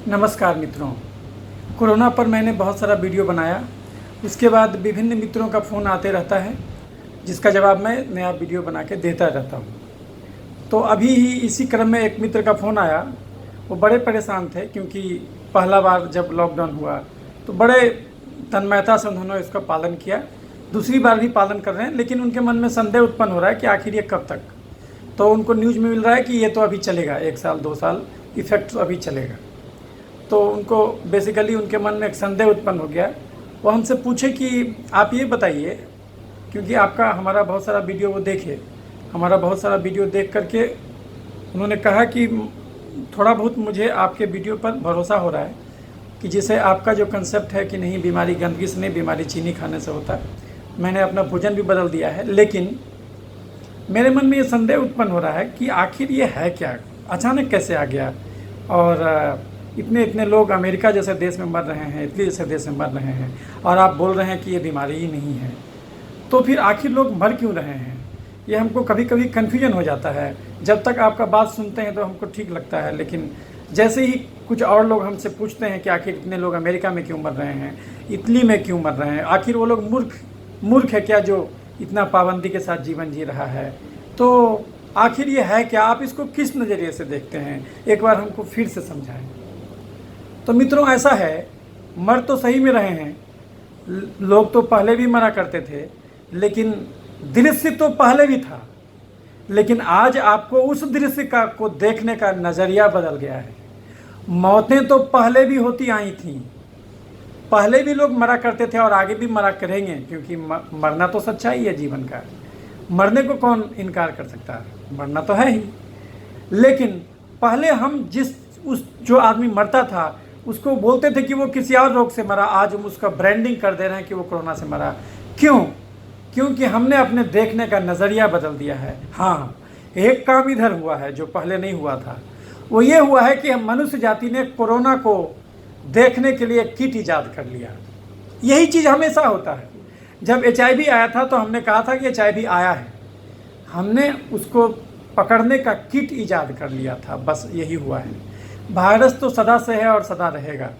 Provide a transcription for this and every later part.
नमस्कार मित्रों। कोरोना पर मैंने बहुत सारा वीडियो बनाया। उसके बाद विभिन्न मित्रों का फ़ोन आते रहता है, जिसका जवाब मैं नया वीडियो बना के देता रहता हूँ। तो अभी ही इसी क्रम में एक मित्र का फ़ोन आया। वो बड़े परेशान थे क्योंकि पहला बार जब लॉकडाउन हुआ तो बड़े तन्मयता से उन्होंने इसका पालन किया। दूसरी बार भी पालन कर रहे हैं, लेकिन उनके मन में संदेह उत्पन्न हो रहा है कि आखिर ये कब तक। तो उनको न्यूज़ में मिल रहा है कि ये तो अभी चलेगा, 1 साल 2 साल इफ़ेक्ट तो अभी चलेगा। तो उनको बेसिकली उनके मन में एक संदेह उत्पन्न हो गया। वो हमसे पूछे कि आप ये बताइए, क्योंकि आपका हमारा बहुत सारा वीडियो वो देखे, हमारा बहुत सारा वीडियो देख करके उन्होंने कहा कि थोड़ा बहुत मुझे आपके वीडियो पर भरोसा हो रहा है कि जैसे आपका जो कंसेप्ट है कि नहीं बीमारी गंदगी से नहीं, बीमारी चीनी खाने से होता है। मैंने अपना भोजन भी बदल दिया है, लेकिन मेरे मन में ये संदेह उत्पन्न हो रहा है कि आखिर ये है क्या, अचानक कैसे आ गया। और इतने इतने लोग अमेरिका जैसे देश में मर रहे हैं, इटली जैसे देश में मर रहे हैं, और आप बोल रहे हैं कि ये बीमारी ही नहीं है। तो फिर आखिर लोग मर क्यों रहे हैं, ये हमको कभी कभी कन्फ्यूजन हो जाता है। जब तक आपका बात सुनते हैं तो हमको ठीक लगता है, लेकिन जैसे ही कुछ और लोग हमसे पूछते हैं कि आखिर इतने लोग अमेरिका में क्यों मर रहे हैं, इटली में क्यों मर रहे हैं, आखिर वो लोग मूर्ख है क्या जो इतना पाबंदी के साथ जीवन जी रहा है। तो आखिर ये है क्या, आप इसको किस नज़रिए से देखते हैं, एक बार हमको फिर से समझाएं। तो मित्रों, ऐसा है, मर तो सही में रहे हैं लोग। तो पहले भी मरा करते थे, लेकिन दृश्य तो पहले भी था, लेकिन आज आपको उस दृश्य को देखने का नज़रिया बदल गया है। मौतें तो पहले भी होती आई थीं, पहले भी लोग मरा करते थे और आगे भी मरा करेंगे, क्योंकि मरना तो सच्चाई है जीवन का। मरने को कौन इनकार कर सकता है, मरना तो है ही। लेकिन पहले हम जो आदमी मरता था उसको बोलते थे कि वो किसी और रोग से मरा, आज हम उसका ब्रांडिंग कर दे रहे हैं कि वो कोरोना से मरा। क्यों? क्योंकि हमने अपने देखने का नज़रिया बदल दिया है। हाँ, एक काम इधर हुआ है जो पहले नहीं हुआ था। वो ये हुआ है कि हम मनुष्य जाति ने कोरोना को देखने के लिए किट ईजाद कर लिया। यही चीज़ हमेशा होता है। जब HIV आया था तो हमने कहा था कि HIV आया है, हमने उसको पकड़ने का किट ईजाद कर लिया था, बस यही हुआ है। वायरस तो सदा से है और सदा रहेगा।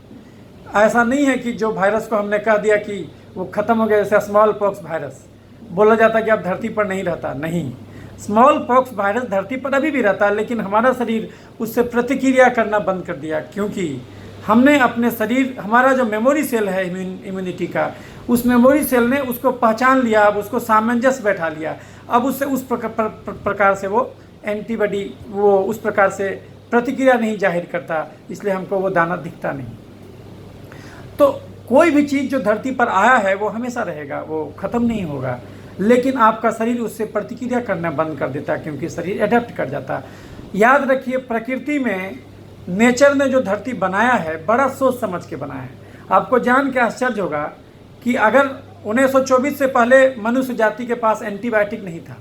ऐसा नहीं है कि जो वायरस को हमने कह दिया कि वो ख़त्म हो गया, जैसे स्मॉल पॉक्स वायरस बोला जाता है कि अब धरती पर नहीं रहता। नहीं, स्मॉल पॉक्स वायरस धरती पर अभी भी रहता है, लेकिन हमारा शरीर उससे प्रतिक्रिया करना बंद कर दिया, क्योंकि हमने अपने शरीर, हमारा जो मेमोरी सेल है इम्यूनिटी का, उस मेमोरी सेल ने उसको पहचान लिया, अब उसको सामंजस्य बैठा लिया। अब उससे उस प्रकार से वो एंटीबॉडी, वो उस प्रकार से प्रतिक्रिया नहीं जाहिर करता, इसलिए हमको वो दाना दिखता नहीं। तो कोई भी चीज़ जो धरती पर आया है वो हमेशा रहेगा, वो ख़त्म नहीं होगा, लेकिन आपका शरीर उससे प्रतिक्रिया करना बंद कर देता है, क्योंकि शरीर एडेप्ट कर जाता है। याद रखिए, प्रकृति में नेचर ने जो धरती बनाया है बड़ा सोच समझ के बनाया है। आपको जान के आश्चर्य होगा कि अगर 1924 से पहले मनुष्य जाति के पास एंटीबायोटिक नहीं था,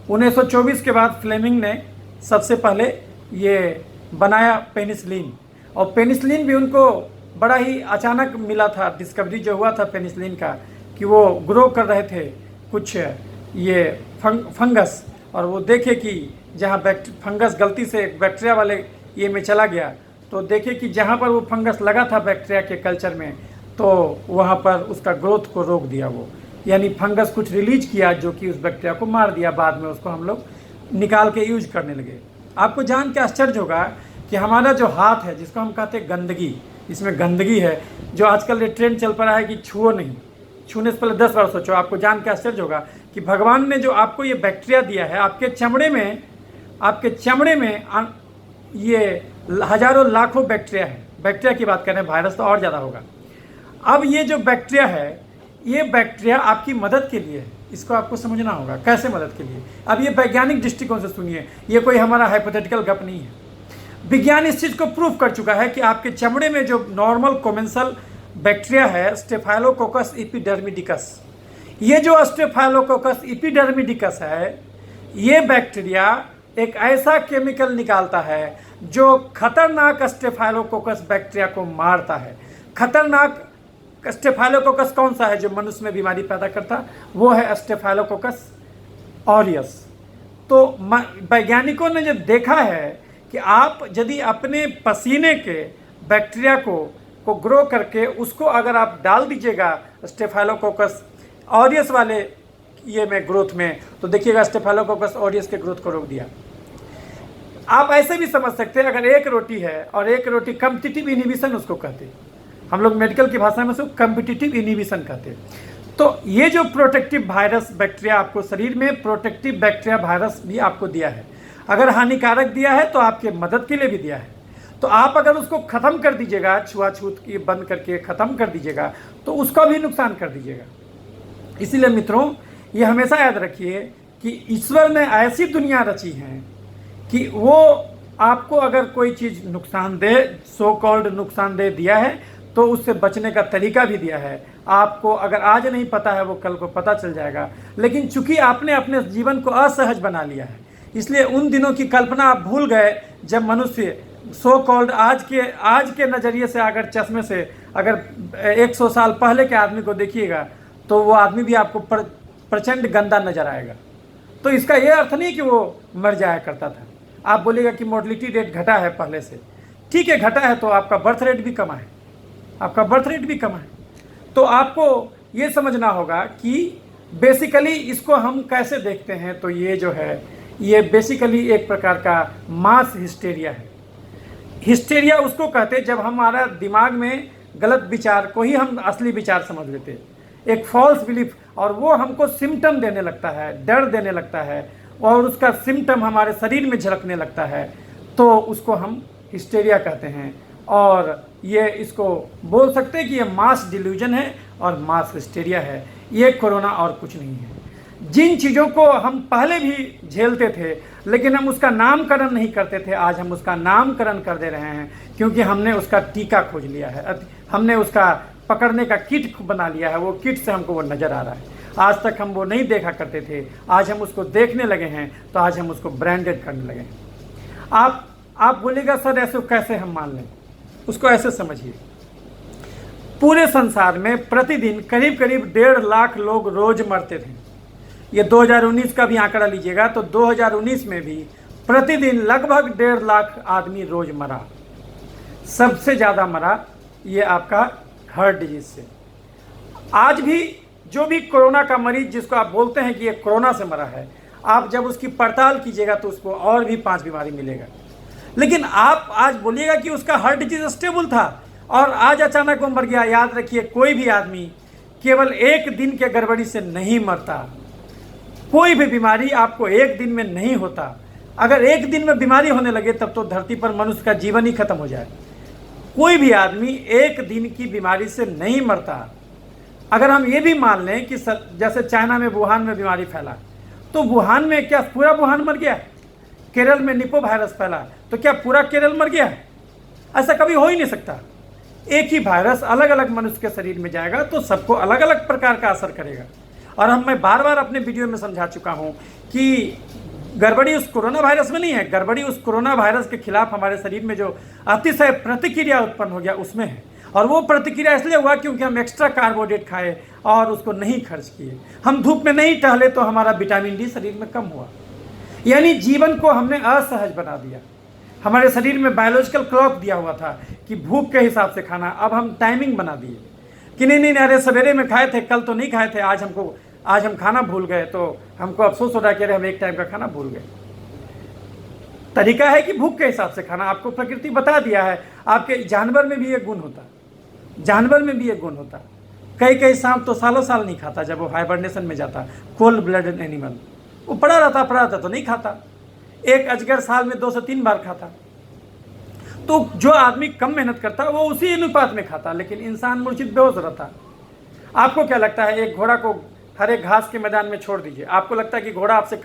1924 के बाद फ्लेमिंग ने सबसे पहले ये बनाया पेनिसिलिन, और पेनिसिलिन भी उनको बड़ा ही अचानक मिला था। डिस्कवरी जो हुआ था पेनिसिलिन का, कि वो ग्रो कर रहे थे कुछ ये फंगस, और वो देखे कि जहाँ फंगस गलती से बैक्टीरिया वाले ये में चला गया, तो देखे कि जहाँ पर वो फंगस लगा था बैक्टीरिया के कल्चर में, तो वहाँ पर उसका ग्रोथ को रोक दिया। वो यानी फंगस कुछ रिलीज किया जो कि उस बैक्टीरिया को मार दिया। बाद में उसको हम लोग निकाल के यूज करने लगे। आपको जान के आश्चर्य होगा कि हमारा जो हाथ है, जिसको हम कहते हैं गंदगी, इसमें गंदगी है, जो आजकल ये ट्रेंड चल पड़ा है कि छुओ नहीं, छूने से पहले 10 बार सोचो। आपको जान के आश्चर्य होगा कि भगवान ने जो आपको ये बैक्टीरिया दिया है, आपके चमड़े में ये हजारों लाखों बैक्टीरिया है। बैक्टीरिया की बात कर रहे हैं, वायरस तो और ज़्यादा होगा। अब ये जो बैक्टीरिया है, ये बैक्टीरिया आपकी मदद के लिए है, इसको आपको समझना होगा। कैसे मदद के लिए? अब ये वैज्ञानिक दृष्टिकोण से सुनिए, ये कोई हमारा हाइपोथेटिकल गप नहीं है। विज्ञान इस चीज़ को प्रूव कर चुका है कि आपके चमड़े में जो नॉर्मल कोमेंसल बैक्टीरिया है, स्टेफाइलोकोकस एपिडर्मिडिकस, ये जो स्टेफाइलोकोकस एपिडर्मिडिकस है, ये बैक्टीरिया एक ऐसा केमिकल निकालता है जो खतरनाक स्टेफाइलोकोकस बैक्टीरिया को मारता है। खतरनाक स्टेफाइलोकोकस कौन सा है जो मनुष्य में बीमारी पैदा करता? वो है स्टेफाइलोकोकस ऑरियस। तो वैज्ञानिकों ने जब देखा है कि आप यदि अपने पसीने के बैक्टीरिया को ग्रो करके उसको अगर आप डाल दीजिएगा स्टेफाइलोकोकस ऑरियस वाले ये में ग्रोथ में, तो देखिएगा स्टेफाइलोकोकस ऑरियस के ग्रोथ को रोक दिया। आप ऐसे भी समझ सकते हैं, अगर एक रोटी है और एक रोटी कम्पिटिटिव इनहिबिशन उसको कहते हैं, हम लोग मेडिकल की भाषा में उसको कम्पिटिटिव इनहिबिशन कहते हैं। तो ये जो प्रोटेक्टिव वायरस बैक्टीरिया आपको शरीर में प्रोटेक्टिव बैक्टीरिया वायरस भी आपको दिया है, अगर हानिकारक दिया है तो आपके मदद के लिए भी दिया है। तो आप अगर उसको ख़त्म कर दीजिएगा, छुआछूत की बंद करके ख़त्म कर दीजिएगा, तो उसका भी नुकसान कर दीजिएगा। इसीलिए मित्रों, ये हमेशा याद रखिए कि ईश्वर ने ऐसी दुनिया रची है कि वो आपको अगर कोई चीज़ नुकसानदेह, सो कॉल्ड नुकसानदेह दिया है, तो उससे बचने का तरीका भी दिया है। आपको अगर आज नहीं पता है वो कल को पता चल जाएगा। लेकिन चूंकि आपने अपने जीवन को असहज बना लिया है, इसलिए उन दिनों की कल्पना आप भूल गए जब मनुष्य सो कॉल्ड आज के नज़रिए से, अगर चश्मे से अगर 100 साल पहले के आदमी को देखिएगा तो वो आदमी भी आपको प्रचंड गंदा नजर आएगा। तो इसका ये अर्थ नहीं कि वो मर जाया करता था। आप बोलिएगा कि मोर्टलिटी रेट घटा है पहले से, ठीक है घटा है, तो आपका बर्थ रेट भी कमा है, आपका बर्थ रेट भी कमा है। तो आपको ये समझना होगा कि बेसिकली इसको हम कैसे देखते हैं। तो ये जो है ये बेसिकली एक प्रकार का मास हिस्टेरिया है। हिस्टेरिया उसको कहते हैं जब हमारा दिमाग में गलत विचार को ही हम असली विचार समझ लेते हैं, एक फॉल्स बिलीफ, और वो हमको सिम्टम देने लगता है, डर देने लगता है, और उसका सिम्टम हमारे शरीर में झलकने लगता है, तो उसको हम हिस्टेरिया कहते हैं। और ये इसको बोल सकते हैं कि ये मास डिल्यूजन है और मास हिस्टेरिया है, ये कोरोना और कुछ नहीं है। जिन चीज़ों को हम पहले भी झेलते थे लेकिन हम उसका नामकरण नहीं करते थे, आज हम उसका नामकरण कर दे रहे हैं, क्योंकि हमने उसका टीका खोज लिया है, हमने उसका पकड़ने का किट बना लिया है। वो किट से हमको वो नज़र आ रहा है। आज तक हम वो नहीं देखा करते थे, आज हम उसको देखने लगे हैं, तो आज हम उसको ब्रांडेड करने लगे हैं। आप बोलिएगा सर ऐसे कैसे हम मान लें, उसको ऐसे समझिए, पूरे संसार में प्रतिदिन करीब करीब 1.5 लाख लोग रोज मरते थे। ये 2019 का भी आंकड़ा लीजिएगा तो 2019 में भी प्रतिदिन लगभग 1.5 लाख आदमी रोज मरा। सबसे ज़्यादा मरा ये आपका हार्ट डिजीज से। आज भी जो भी कोरोना का मरीज जिसको आप बोलते हैं कि ये कोरोना से मरा है, आप जब उसकी पड़ताल कीजिएगा तो उसको और भी 5 बीमारी मिलेगा। लेकिन आप आज बोलिएगा कि उसका हार्ट डिजीज स्टेबल था और आज अचानक वो मर गया। याद रखिए, कोई भी आदमी केवल एक दिन के गड़बड़ी से नहीं मरता। कोई भी बीमारी आपको एक दिन में नहीं होता। अगर एक दिन में बीमारी होने लगे तब तो धरती पर मनुष्य का जीवन ही खत्म हो जाए। कोई भी आदमी एक दिन की बीमारी से नहीं मरता। अगर हम ये भी मान लें कि जैसे चाइना में वुहान में बीमारी फैला, तो वुहान में क्या पूरा वुहान मर गया? केरल में निपो वायरस फैला तो क्या पूरा केरल मर गया? ऐसा कभी हो ही नहीं सकता। एक ही वायरस अलग अलग मनुष्य के शरीर में जाएगा तो सबको अलग अलग प्रकार का असर करेगा। और मैं बार बार अपने वीडियो में समझा चुका हूं कि गड़बड़ी उस कोरोना वायरस में नहीं है, गड़बड़ी उस कोरोना वायरस के खिलाफ हमारे शरीर में जो अतिशय प्रतिक्रिया उत्पन्न हो गया उसमें है। और वो प्रतिक्रिया इसलिए हुआ क्योंकि हम एक्स्ट्रा कार्बोहाइड्रेट खाए और उसको नहीं खर्च किए, हम धूप में नहीं टहले तो हमारा विटामिन डी शरीर में कम हुआ। यानी जीवन को हमने असहज बना दिया। हमारे शरीर में बायोलॉजिकल क्लॉक दिया हुआ था कि भूख के हिसाब से खाना, अब हम टाइमिंग बना दिए कि नहीं अरे सवेरे में खाए थे, कल तो नहीं खाए थे, आज हम खाना भूल गए, तो हमको अफसोस हो रहा है कि अरे हम एक टाइम का खाना भूल गए। तरीका है कि भूख के हिसाब से खाना, आपको प्रकृति बता दिया है। आपके जानवर में भी एक गुण होता, जानवर में भी एक गुण होता। कई सांप तो सालों साल नहीं खाता जब वो हाइबरनेशन में जाता, कोल्ड ब्लडेड एनिमल, वो पड़ा रहता तो नहीं खाता। एक अजगर साल में 2 से 3 बार खाता। तो जो आदमी कम मेहनत करता वो उसी अनुपात में खाता, लेकिन इंसान मूर्छित बेहोश रहता। आपको क्या लगता है, एक घोड़ा को हरे घास के मैदान में छोड़ दीजिए, आपको लगता है कि घोड़ा आपसे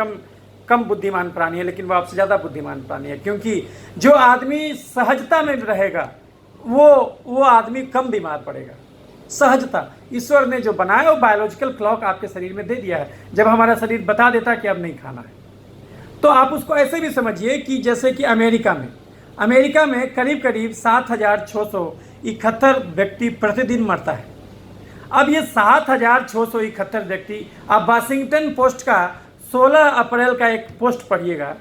कम बुद्धिमान प्राणी है, लेकिन वो आपसे ज़्यादा बुद्धिमान प्राणी है। क्योंकि जो आदमी सहजता में रहेगा वो आदमी कम बीमार पड़ेगा। सहजता ईश्वर ने जो बनाया वो बायोलॉजिकल क्लॉक आपके शरीर में दे दिया है। जब हमारा शरीर बता देता है कि अब नहीं खाना है, तो आप उसको ऐसे भी समझिए कि जैसे कि अमेरिका में करीब 7,671 व्यक्ति प्रतिदिन मरता है। अब ये 7,671 व्यक्ति, आप वाशिंगटन पोस्ट का 16 अप्रैल का एक पोस्ट पढ़िएगा।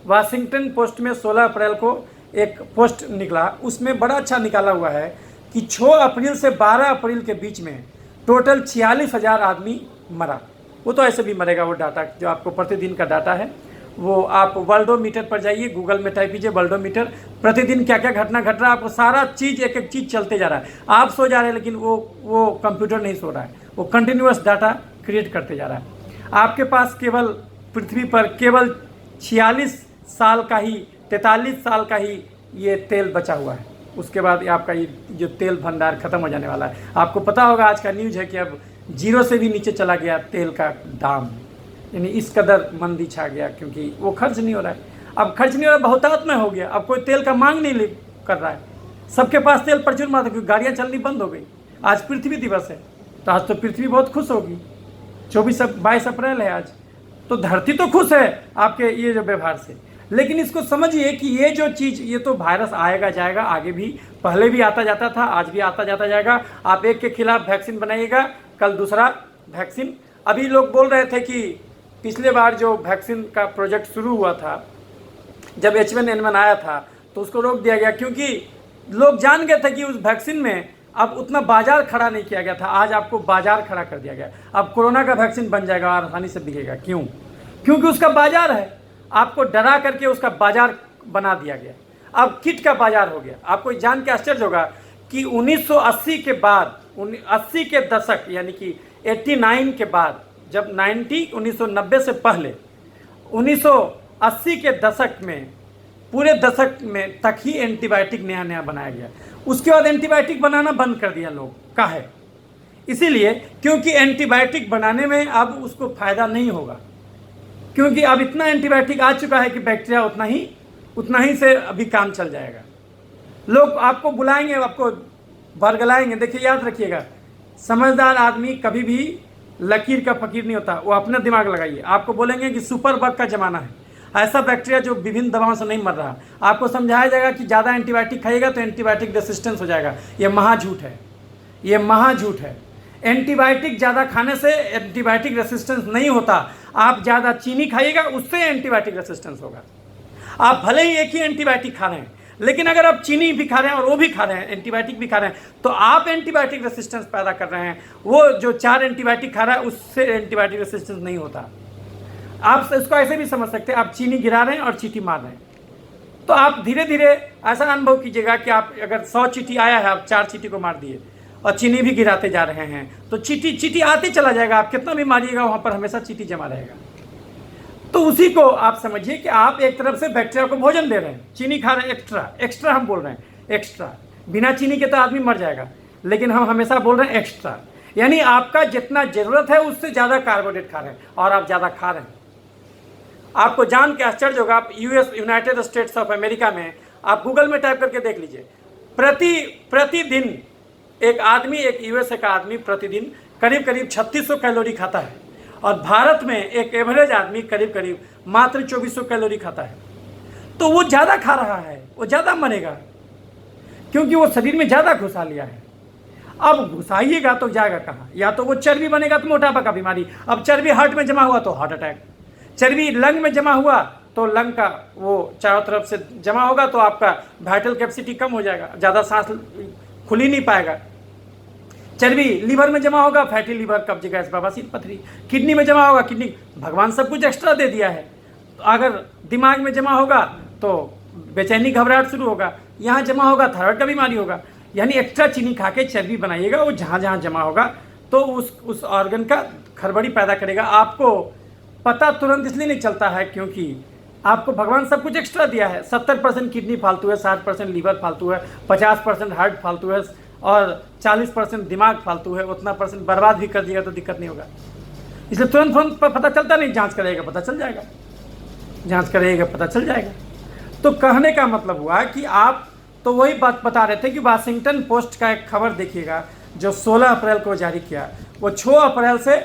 वाशिंगटन पोस्ट में 16 अप्रैल को एक पोस्ट निकला, उसमें बड़ा अच्छा निकाला हुआ है कि 6 अप्रैल से 12 अप्रैल के बीच में टोटल 46,000 आदमी मरा। वो तो ऐसे भी मरेगा, वो डाटा जो आपको प्रतिदिन का डाटा है वो आप वर्ल्डोमीटर पर जाइए, गूगल में टाइप कीजिए वर्ल्डोमीटर, प्रतिदिन क्या क्या घटना घट रहा है आपको सारा चीज़ एक एक चीज़ चलते जा रहा है। आप सो जा रहे हैं लेकिन वो कंप्यूटर नहीं सो रहा है, वो कंटिन्यूअस डाटा क्रिएट करते जा रहा है। आपके पास केवल पृथ्वी पर केवल 46 साल का ही 43 साल का ही ये तेल बचा हुआ है, उसके बाद आपका ये जो तेल भंडार खत्म हो जाने वाला है। आपको पता होगा आज का न्यूज़ है कि अब 0 से भी नीचे चला गया तेल का दाम, यानी इस कदर मंदी छा गया क्योंकि वो खर्च नहीं हो रहा है। अब खर्च नहीं हो रहा, बहुतायत में हो गया, अब कोई तेल का मांग नहीं कर रहा है, सबके पास तेल प्रचुर मात्रा, क्योंकि गाड़ियाँ चलनी बंद हो गई। आज पृथ्वी दिवस है तो आज तो पृथ्वी बहुत खुश होगी, 22 अप्रैल है आज, तो धरती तो खुश है आपके ये जो व्यवहार से। लेकिन इसको समझिए कि ये जो चीज़, ये तो वायरस आएगा जाएगा, आगे भी पहले भी आता जाता था, आज भी आता जाता जाएगा। आप एक के खिलाफ वैक्सीन बनाइएगा, कल दूसरा वैक्सीन। अभी लोग बोल रहे थे कि पिछले बार जो वैक्सीन का प्रोजेक्ट शुरू हुआ था, जब H1N1 आया था तो उसको रोक दिया गया, क्योंकि लोग जान गए थे कि उस वैक्सीन में अब उतना बाजार खड़ा नहीं किया गया था। आज आपको बाजार खड़ा कर दिया गया, अब कोरोना का वैक्सीन बन जाएगा और आसानी से बिकेगा। क्यों? क्योंकि उसका बाजार है, आपको डरा करके उसका बाजार बना दिया गया, अब किट का बाजार हो गया। आपको जान के आश्चर्य होगा कि 1980 के बाद, 80 के दशक यानी कि 89 के बाद, जब 1990 से पहले 1980 के दशक में, पूरे दशक में तक ही एंटीबायोटिक नया नया बनाया गया। उसके बाद एंटीबायोटिक बनाना बंद कर दिया लोग का है, इसीलिए क्योंकि एंटीबायोटिक बनाने में अब उसको फायदा नहीं होगा, क्योंकि अब इतना एंटीबायोटिक आ चुका है कि बैक्टीरिया उतना ही से अभी काम चल जाएगा। लोग आपको बुलाएंगे, आपको बरगलाएंगे। देखिए, याद रखिएगा, समझदार आदमी कभी भी लकीर का फकीर नहीं होता। वो अपना दिमाग लगाइए। आपको बोलेंगे कि सुपर बग का ज़माना है, ऐसा बैक्टीरिया जो विभिन्न दवाओं से नहीं मर रहा। आपको समझाया जाएगा कि ज़्यादा एंटीबायोटिक खाइएगा तो एंटीबायोटिक रेसिस्टेंस हो जाएगा। ये महाझूठ है, ये महाझूठ है। एंटीबायोटिक ज़्यादा खाने से एंटीबायोटिक रेसिस्टेंस नहीं होता। आप ज़्यादा चीनी खाइएगा, उससे एंटीबायोटिक रेसिस्टेंस होगा। आप भले ही एक ही एंटीबायोटिक खा रहे हैं, लेकिन अगर आप चीनी भी खा रहे हैं और वो भी खा रहे हैं, एंटीबायोटिक भी खा रहे हैं, तो आप एंटीबायोटिक रेसिस्टेंस पैदा कर रहे हैं। वो जो 4 एंटीबायोटिक खा रहा है उससे एंटीबायोटिक रेसिस्टेंस नहीं होता। आप इसको ऐसे भी समझ सकते हैं, आप चीनी गिरा रहे हैं और चींटी मार रहे हैं। तो आप धीरे धीरे ऐसा अनुभव कीजिएगा कि आप अगर 100 चींटी आया है, आप 4 चींटी को मार दिए और चीनी भी गिराते जा रहे हैं, तो चींटी आते चला जाएगा। आप कितना भी मारिएगा, वहाँ पर हमेशा चींटी जमा रहेगा। तो उसी को आप समझिए कि आप एक तरफ से बैक्टीरिया को भोजन दे रहे हैं, चीनी खा रहे हैं, एक्स्ट्रा हम बोल रहे हैं, एक्स्ट्रा। बिना चीनी के तो आदमी मर जाएगा, लेकिन हम हमेशा बोल रहे हैं एक्स्ट्रा, यानी आपका जितना ज़रूरत है उससे ज़्यादा कार्बोहाइड्रेट खा रहे हैं और आप ज़्यादा खा रहे हैं। आपको जान के आश्चर्य होगा, आप यूनाइटेड स्टेट्स ऑफ अमेरिका में आप गूगल में टाइप करके देख लीजिए, प्रतिदिन एक आदमी, एक यूएसए का आदमी प्रतिदिन करीब 3600 कैलोरी खाता है, और भारत में एक एवरेज आदमी करीब मात्र 2400 कैलोरी खाता है। तो वो ज़्यादा खा रहा है, वो ज़्यादा मरेगा, क्योंकि वो शरीर में ज़्यादा घुसा लिया है। अब घुसाइएगा तो जाएगा कहाँ? या तो वो चर्बी बनेगा तो मोटापा का बीमारी। अब चर्बी हार्ट में जमा हुआ तो हार्ट अटैक, चर्बी लंग में जमा हुआ तो लंग का वो चारों तरफ से जमा होगा तो आपका वाइटल कैपेसिटी कम हो जाएगा, ज़्यादा सांस खुल ही नहीं पाएगा। चर्बी लीवर में जमा होगा, फैटी लीवर, कब्ज, गैस, बवासीर, पथरी। किडनी में जमा होगा, किडनी, भगवान सब कुछ एक्स्ट्रा दे दिया है। तो अगर दिमाग में जमा होगा तो बेचैनी, घबराहट शुरू होगा, यहाँ जमा होगा थायराइड का बीमारी होगा। यानी एक्स्ट्रा चीनी खा के चर्बी बनाइएगा, वो जहाँ जहाँ जमा होगा तो उस ऑर्गन का खड़बड़ी पैदा करेगा। आपको पता तुरंत इसलिए नहीं चलता है क्योंकि आपको भगवान सब कुछ एक्स्ट्रा दिया है। 70% किडनी फालतू है, 60% लीवर फालतू है, 50% हार्ट फालतू है और 40% दिमाग फालतू है। उतना परसेंट बर्बाद भी कर दिएगा तो दिक्कत नहीं होगा। इसलिए तुरंत पता चलता नहीं, जांच करेगा पता चल जाएगा, जांच करेगा पता चल जाएगा। तो कहने का मतलब हुआ कि आप तो वही बात बता रहे थे कि वाशिंगटन पोस्ट का एक खबर देखिएगा जो 16 अप्रैल को जारी किया। वो 6 अप्रैल से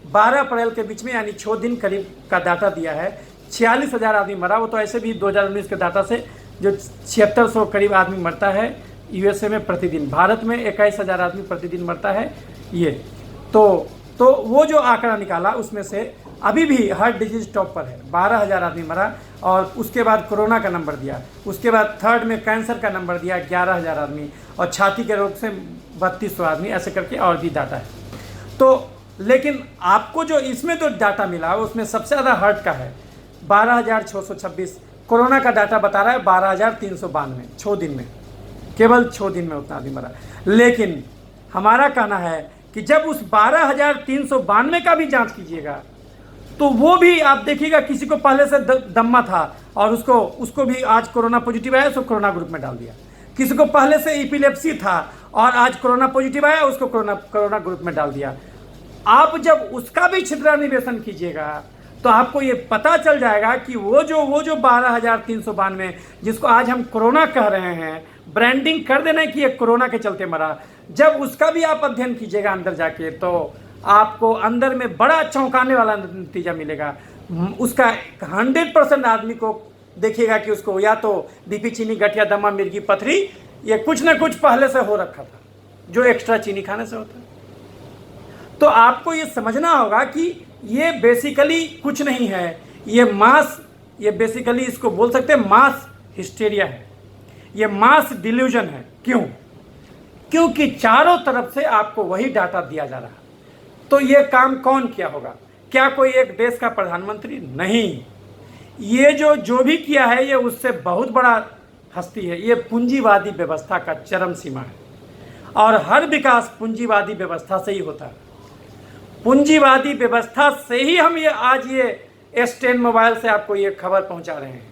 12 अप्रैल के बीच में, यानी 6 दिन करीब का डाटा दिया है। 46,000 आदमी मरा। वो तो ऐसे भी 2019 के डाटा से जो 7600 करीब आदमी मरता है यूएसए में प्रतिदिन। भारत में 21,000 आदमी प्रतिदिन मरता है। ये तो वो जो आंकड़ा निकाला उसमें से अभी भी हार्ट डिजीज टॉप पर है, 12,000 आदमी मरा। और उसके बाद कोरोना का नंबर दिया, उसके बाद थर्ड में कैंसर का नंबर दिया 11,000 आदमी, और छाती के रोग से 3200 आदमी, ऐसे करके और भी डाटा है। तो लेकिन आपको जो इसमें तो डाटा मिला उसमें सबसे ज़्यादा हार्ट का है 12,626। कोरोना का डाटा बता रहा है 12,392 6 दिन में, केवल 6 दिन में उतना आदमी मरा। लेकिन हमारा कहना है कि जब उस 12,392 का भी जांच कीजिएगा तो वो भी आप देखिएगा किसी को पहले से दम्मा था और उसको भी आज कोरोना पॉजिटिव आया, उसको कोरोना ग्रुप में डाल दिया। किसी को पहले से एपिलेप्सी था और आज कोरोना पॉजिटिव आया, उसको कोरोना ग्रुप में डाल दिया। आप जब उसका भी छिद्रान्वेषण कीजिएगा तो आपको ये पता चल जाएगा कि वो जो 12,392 जिसको आज हम कोरोना कह रहे हैं, ब्रांडिंग कर देना कि ये कोरोना के चलते मरा, जब उसका भी आप अध्ययन कीजिएगा अंदर जाके तो आपको अंदर में बड़ा चौंकाने वाला नतीजा मिलेगा। उसका 100% आदमी को देखिएगा कि उसको या तो बीपी, चीनी, गठिया, दमा, मिर्गी, पथरी, ये कुछ ना कुछ पहले से हो रखा था जो एक्स्ट्रा चीनी खाने से होता है। तो आपको ये समझना होगा कि ये बेसिकली कुछ नहीं है, ये बेसिकली इसको बोल सकते हैं मास हिस्टेरिया है, ये मास डिल्यूजन है। क्यों? क्योंकि चारों तरफ से आपको वही डाटा दिया जा रहा है। तो ये काम कौन किया होगा? क्या कोई एक देश का प्रधानमंत्री? नहीं, ये जो भी किया है ये उससे बहुत बड़ा हस्ती है। ये पूंजीवादी व्यवस्था का चरम सीमा है और हर विकास पूंजीवादी व्यवस्था से ही होता है। पूंजीवादी व्यवस्था से ही हम ये आज ये S10 मोबाइल से आपको ये खबर पहुंचा रहे हैं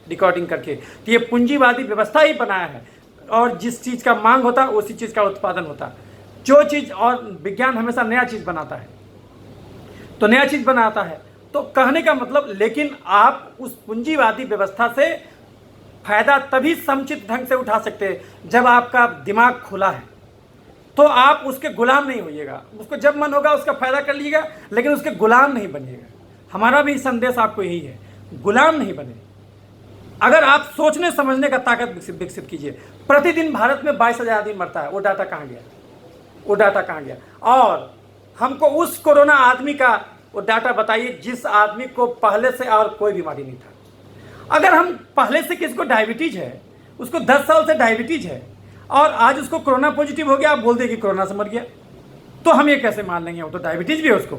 रिकॉर्डिंग करके। तो ये पूंजीवादी व्यवस्था ही बनाया है और जिस चीज़ का मांग होता है उसी चीज़ का उत्पादन होता है। जो चीज़, और विज्ञान हमेशा नया चीज़ बनाता है, तो नया चीज़ बनाता है। तो कहने का मतलब, लेकिन आप उस पूंजीवादी व्यवस्था से फायदा तभी समुचित ढंग से उठा सकते हैं जब आपका दिमाग खुला है। तो आप उसके गुलाम नहीं होइएगा, उसको जब मन होगा उसका फायदा कर लीजिएगा, लेकिन उसके गुलाम नहीं बनिएगा। हमारा भी संदेश आपको यही है, गुलाम नहीं बने। अगर आप सोचने समझने का ताकत विकसित कीजिए। प्रतिदिन भारत में 22,000 आदमी मरता है, वो डाटा कहाँ गया? वो डाटा कहाँ गया? और हमको उस कोरोना आदमी का वो डाटा बताइए जिस आदमी को पहले से और कोई बीमारी नहीं था। अगर हम पहले से किसी को डायबिटीज है, उसको 10 साल से डायबिटीज है और आज उसको कोरोना पॉजिटिव हो गया, आप बोल दें कि कोरोना से मर गया, तो हम ये कैसे मान लेंगे? वो तो डायबिटीज भी है उसको।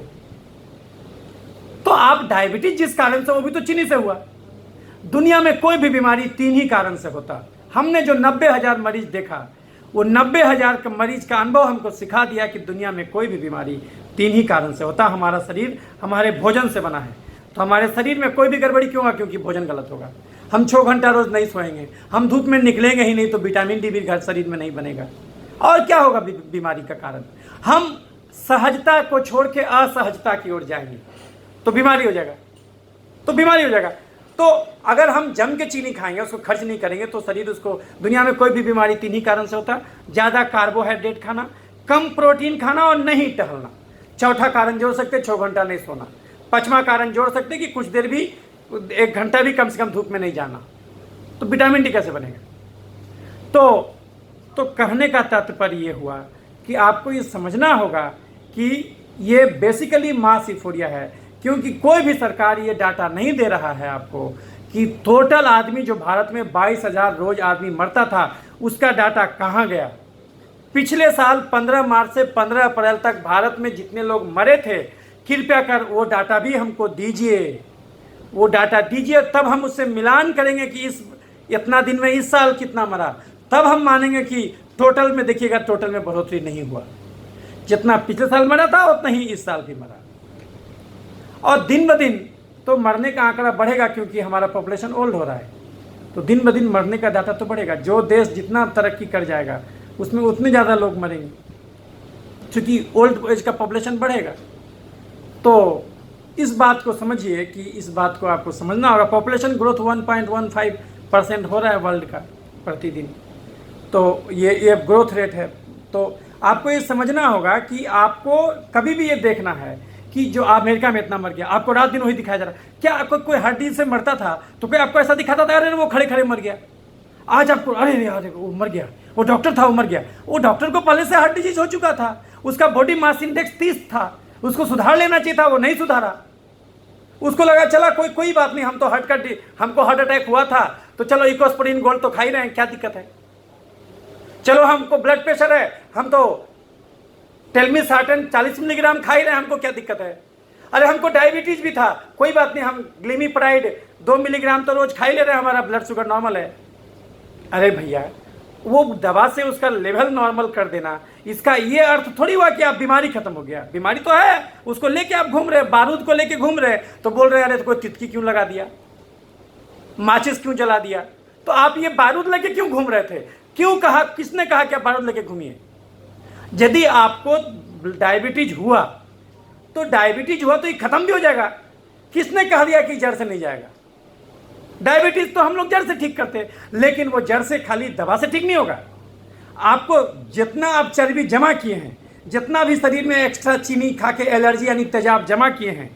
तो आप डायबिटीज जिस कारण से, वो भी तो चीनी से हुआ। दुनिया में कोई भी बीमारी 3 ही कारण से होता। हमने जो 90,000 मरीज देखा, वो 90,000 के मरीज का अनुभव हमको सिखा दिया कि दुनिया में कोई भी बीमारी 3 ही कारण से होता। हमारा शरीर हमारे भोजन से बना है, तो हमारे शरीर में कोई भी गड़बड़ी क्यों होगा? क्योंकि भोजन गलत होगा। हम 6 घंटा रोज नहीं सोएंगे, हम धूप में निकलेंगे ही नहीं, तो विटामिन डी भी घर शरीर में नहीं बनेगा। और क्या होगा बीमारी का कारण? हम सहजता को छोड़ के असहजता की ओर जाएंगे तो बीमारी हो जाएगा। तो अगर हम जम के चीनी खाएंगे, उसको खर्च नहीं करेंगे, तो शरीर उसको, दुनिया में कोई भी बीमारी 3 ही कारण से होता। ज़्यादा कार्बोहाइड्रेट खाना, कम प्रोटीन खाना और नहीं टहलना। चौथा कारण जोड़ सकते 6 घंटा नहीं सोना। 5वां कारण जोड़ सकते कि कुछ देर भी, 1 घंटा भी कम से कम धूप में नहीं जाना। तो विटामिन डी कैसे बनेगा? तो कहने का तात्पर्य ये हुआ कि आपको ये समझना होगा कि ये बेसिकली मास यूफोरिया है, क्योंकि कोई भी सरकार ये डाटा नहीं दे रहा है आपको कि टोटल आदमी जो भारत में 22,000 रोज आदमी मरता था, उसका डाटा कहाँ गया। पिछले साल 15 मार्च से 15 अप्रैल तक भारत में जितने लोग मरे थे, कृपया कर वो डाटा भी हमको दीजिए। वो डाटा दीजिए, तब हम उससे मिलान करेंगे कि इतना दिन में इस साल कितना मरा। तब हम मानेंगे कि टोटल में, देखिएगा टोटल में बढ़ोतरी नहीं हुआ। जितना पिछले साल मरा था उतना ही इस साल भी मरा। और दिन ब दिन तो मरने का आंकड़ा बढ़ेगा, क्योंकि हमारा पॉपुलेशन ओल्ड हो रहा है। तो दिन ब दिन मरने का डाटा तो बढ़ेगा। जो देश जितना तरक्की कर जाएगा उसमें उतने ज़्यादा लोग मरेंगे, क्योंकि ओल्ड एज का पॉपुलेशन बढ़ेगा। तो इस बात को समझिए कि इस बात को आपको समझना होगा। पॉपुलेशन ग्रोथ 1.15% हो रहा है वर्ल्ड का प्रतिदिन। तो ये ग्रोथ रेट है। तो आपको ये समझना होगा कि आपको कभी भी ये देखना है कि जो अमेरिका में इतना मर गया, आपको रात दिन वही दिखाया जा रहा है। क्या आपको कोई हार्ट डिजीज से मरता था तो कोई आपको ऐसा दिखाता था, अरे वो खड़े खड़े मर गया? आज आपको, अरे यार वो मर गया, वो डॉक्टर था वो मर गया। वो डॉक्टर को पहले से हार्ट डिजीज हो चुका था, उसका बॉडी मास इंडेक्स 30 था, उसको सुधार लेना चाहिए था, वो नहीं सुधारा। उसको लगा चला कोई बात नहीं, हम तो हमको हार्ट अटैक हुआ था तो चलो इकोस्प्रिन गोल्ड तो खा ही रहे हैं, क्या दिक्कत है। चलो हमको ब्लड प्रेशर है, हम तो टेलमिसार्टन 40 मिलीग्राम खा ही रहे हैं, हमको क्या दिक्कत है। अरे हमको डायबिटीज भी था, कोई बात नहीं, हम ग्लिमीप्राइड 2 मिलीग्राम तो रोज खा ही ले रहे हैं, हमारा ब्लड शुगर नॉर्मल है। अरे भैया, वो दवा से उसका लेवल नॉर्मल कर देना, इसका ये अर्थ थोड़ी हुआ कि आप बीमारी खत्म हो गया। बीमारी तो है, उसको लेके आप घूम रहे, बारूद को लेके घूम रहे, तो बोल रहे अरे तो कोई तितकी क्यों लगा दिया, माचिस क्यों जला दिया। तो आप ये बारूद लेके क्यों घूम रहे थे, क्यों कहा, किसने कहा कि आप बारूद लेके घूमिए। यदि आपको डायबिटीज हुआ तो ये खत्म भी हो जाएगा। किसने कह दिया कि जड़ से नहीं जाएगा। डायबिटीज तो हम लोग जड़ से ठीक करते हैं, लेकिन वो जड़ से खाली दवा से ठीक नहीं होगा। आपको जितना आप चर्बी जमा किए हैं, जितना भी शरीर में एक्स्ट्रा चीनी खा के एलर्जी यानी तेजाब जमा किए हैं,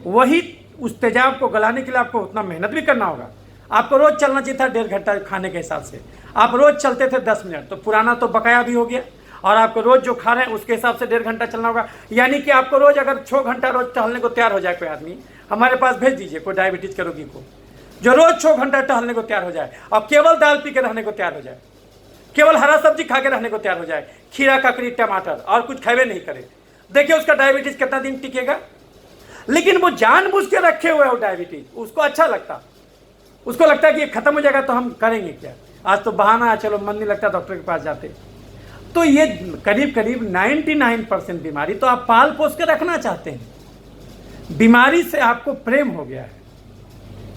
वही उस तेजाब को गलाने के लिए आपको उतना मेहनत भी करना होगा। आपको रोज चलना चाहिए था 1.5 घंटा खाने के हिसाब से, आप रोज चलते थे 10 मिनट, तो पुराना तो बकाया भी हो गया। और आपको रोज जो खा रहे हैं उसके हिसाब से 1.5 घंटा चलना होगा। यानी कि आपको रोज अगर 6 घंटा रोज टहलने को तैयार हो जाए कोई आदमी, हमारे पास भेज दीजिए कोई डायबिटीज के रोगी को जो रोज 6 घंटा टहलने को तैयार हो जाए और केवल दाल पी के रहने को तैयार हो जाए, केवल हरा सब्जी खा के रहने को तैयार हो जाए, खीरा ककड़ी टमाटर और कुछ खावे नहीं करे। देखिए उसका डायबिटीज कितना दिन टिकेगा। लेकिन वो जानबूझ के रखे हुए हो डायबिटीज, उसको अच्छा लगता, उसको लगता है कि ये खत्म हो जाएगा तो हम करेंगे क्या, आज तो बहाना है, चलो मन नहीं लगता डॉक्टर के पास जाते। तो ये करीब करीब 99% बीमारी तो आप पाल पोस के रखना चाहते हैं। बीमारी से आपको प्रेम हो गया है,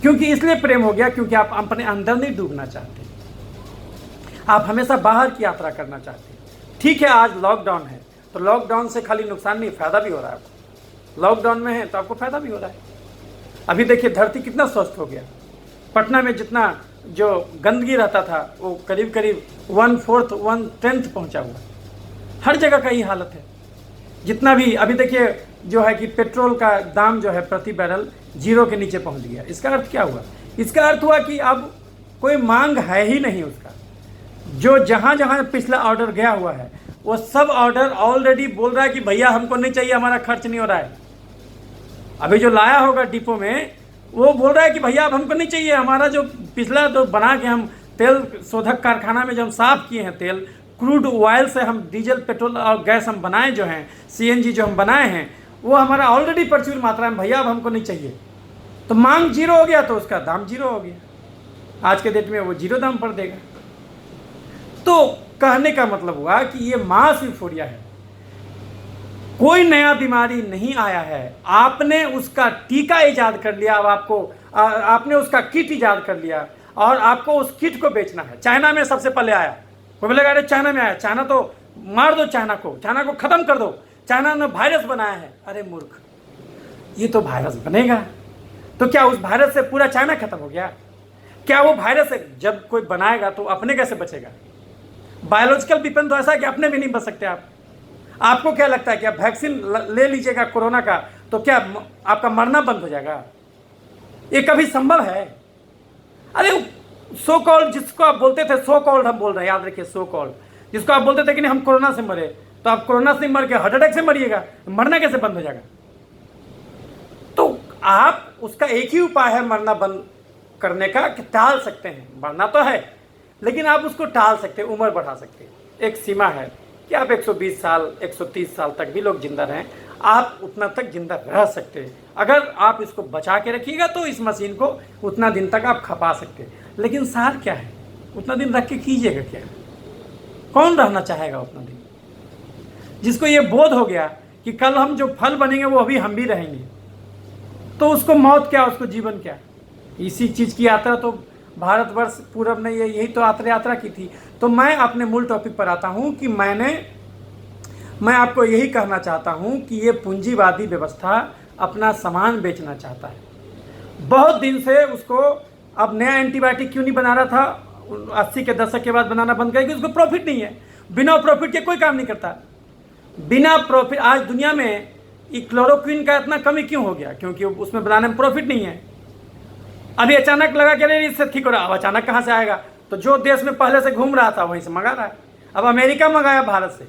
क्योंकि इसलिए प्रेम हो गया क्योंकि आप अपने अंदर नहीं डूबना चाहते, आप हमेशा बाहर की यात्रा करना चाहते हैं। ठीक है, आज लॉकडाउन है तो लॉकडाउन से खाली नुकसान नहीं, फायदा भी हो रहा है आपको। लॉकडाउन में है तो आपको फायदा भी हो रहा है। अभी देखिए धरती कितना स्वस्थ हो गया। पटना में जितना जो गंदगी रहता था वो करीब करीब 1/4 1/10 पहुंचा हुआ। हर जगह का ही हालत है। जितना भी अभी देखिए जो है कि पेट्रोल का दाम जो है प्रति बैरल 0 के नीचे पहुंच गया। इसका अर्थ क्या हुआ? इसका अर्थ हुआ कि अब कोई मांग है ही नहीं उसका। जो जहाँ जहाँ पिछला ऑर्डर गया हुआ है वो सब ऑर्डर ऑलरेडी बोल रहा है कि भैया हमको नहीं चाहिए, हमारा खर्च नहीं हो रहा है। अभी जो लाया होगा डिपो में वो बोल रहा है कि भैया अब हमको नहीं चाहिए, हमारा जो पिछला तो बना के हम तेल शोधक कारखाना में जो हम साफ किए हैं तेल, क्रूड ऑयल से हम डीजल पेट्रोल और गैस हम बनाए जो हैं, सीएनजी जो हम बनाए हैं, वो हमारा ऑलरेडी प्रचुर मात्रा में, भैया अब हमको नहीं चाहिए। तो मांग 0 हो गया तो उसका दाम 0 हो गया। आज के डेट में वो 0 दाम पर देगा। तो कहने का मतलब हुआ कि ये मास यूफोरिया है। कोई नया बीमारी नहीं आया है, आपने उसका टीका इजाद कर लिया। अब आपको आपने उसका किट इजाद कर लिया और आपको उस किट को बेचना है। चाइना में सबसे पहले आया, कोई बोलेगा अरे चाइना में आया, चाइना तो मार दो, चाइना को खत्म कर दो, चाइना ने वायरस बनाया है। अरे मूर्ख, ये तो वायरस बनेगा तो क्या उस वायरस से पूरा चाइना खत्म हो गया? क्या वो वायरस जब कोई बनाएगा तो अपने कैसे बचेगा? बायोलॉजिकल वेपन तो ऐसा है कि अपने भी नहीं बच सकते आप। आपको क्या लगता है कि आप वैक्सीन ले लीजिएगा कोरोना का तो क्या आपका मरना बंद हो जाएगा? ये कभी संभव है? अरे सो कॉल्ड जिसको आप बोलते थे, सो कॉल्ड हम बोल रहे हैं, याद रखिए, सो कॉल्ड जिसको आप बोलते थे कि नहीं हम कोरोना से मरे, तो आप कोरोना से मर के हार्ट अटैक से मरिएगा, मरना कैसे बंद हो जाएगा? तो आप उसका एक ही उपाय है मरना बंद करने का कि टाल सकते हैं। मरना तो है लेकिन आप उसको टाल सकते हैं, उम्र बढ़ा सकते हैं। एक सीमा है कि आप 120 साल 130 साल तक भी लोग जिंदा रहें, आप उतना तक जिंदा रह सकते हैं। अगर आप इसको बचा के रखिएगा तो इस मशीन को उतना दिन तक आप खपा सकते हैं। लेकिन सार क्या है, उतना दिन रख के कीजिएगा क्या? कौन रहना चाहेगा उतना दिन? जिसको ये बोध हो गया कि कल हम जो फल बनेंगे वो अभी हम भी रहेंगे, तो उसको मौत क्या, उसको जीवन क्या? इसी चीज़ की यात्रा तो भारतवर्ष पूरब ने यही तो यात्रा की थी। तो मैं अपने मूल टॉपिक पर आता हूँ कि मैं आपको यही कहना चाहता हूँ कि ये पूंजीवादी व्यवस्था अपना सामान बेचना चाहता है। बहुत दिन से उसको अब नया एंटीबायोटिक क्यों नहीं बना रहा था, 80 के दशक के बाद बनाना बंद करेगी। उसको प्रॉफिट नहीं है, बिना प्रॉफिट के कोई काम नहीं करता। बिना प्रॉफिट आज दुनिया में क्लोरोक्विन का इतना कमी क्यों हो गया? क्योंकि उसमें बनाने में प्रॉफिट नहीं है। अभी अचानक लगा कि अरे इससे ठीक हो रहा, अब अचानक कहाँ से आएगा? तो जो देश में पहले से घूम रहा था वहीं से मंगा रहा है। अब अमेरिका मंगाया भारत से,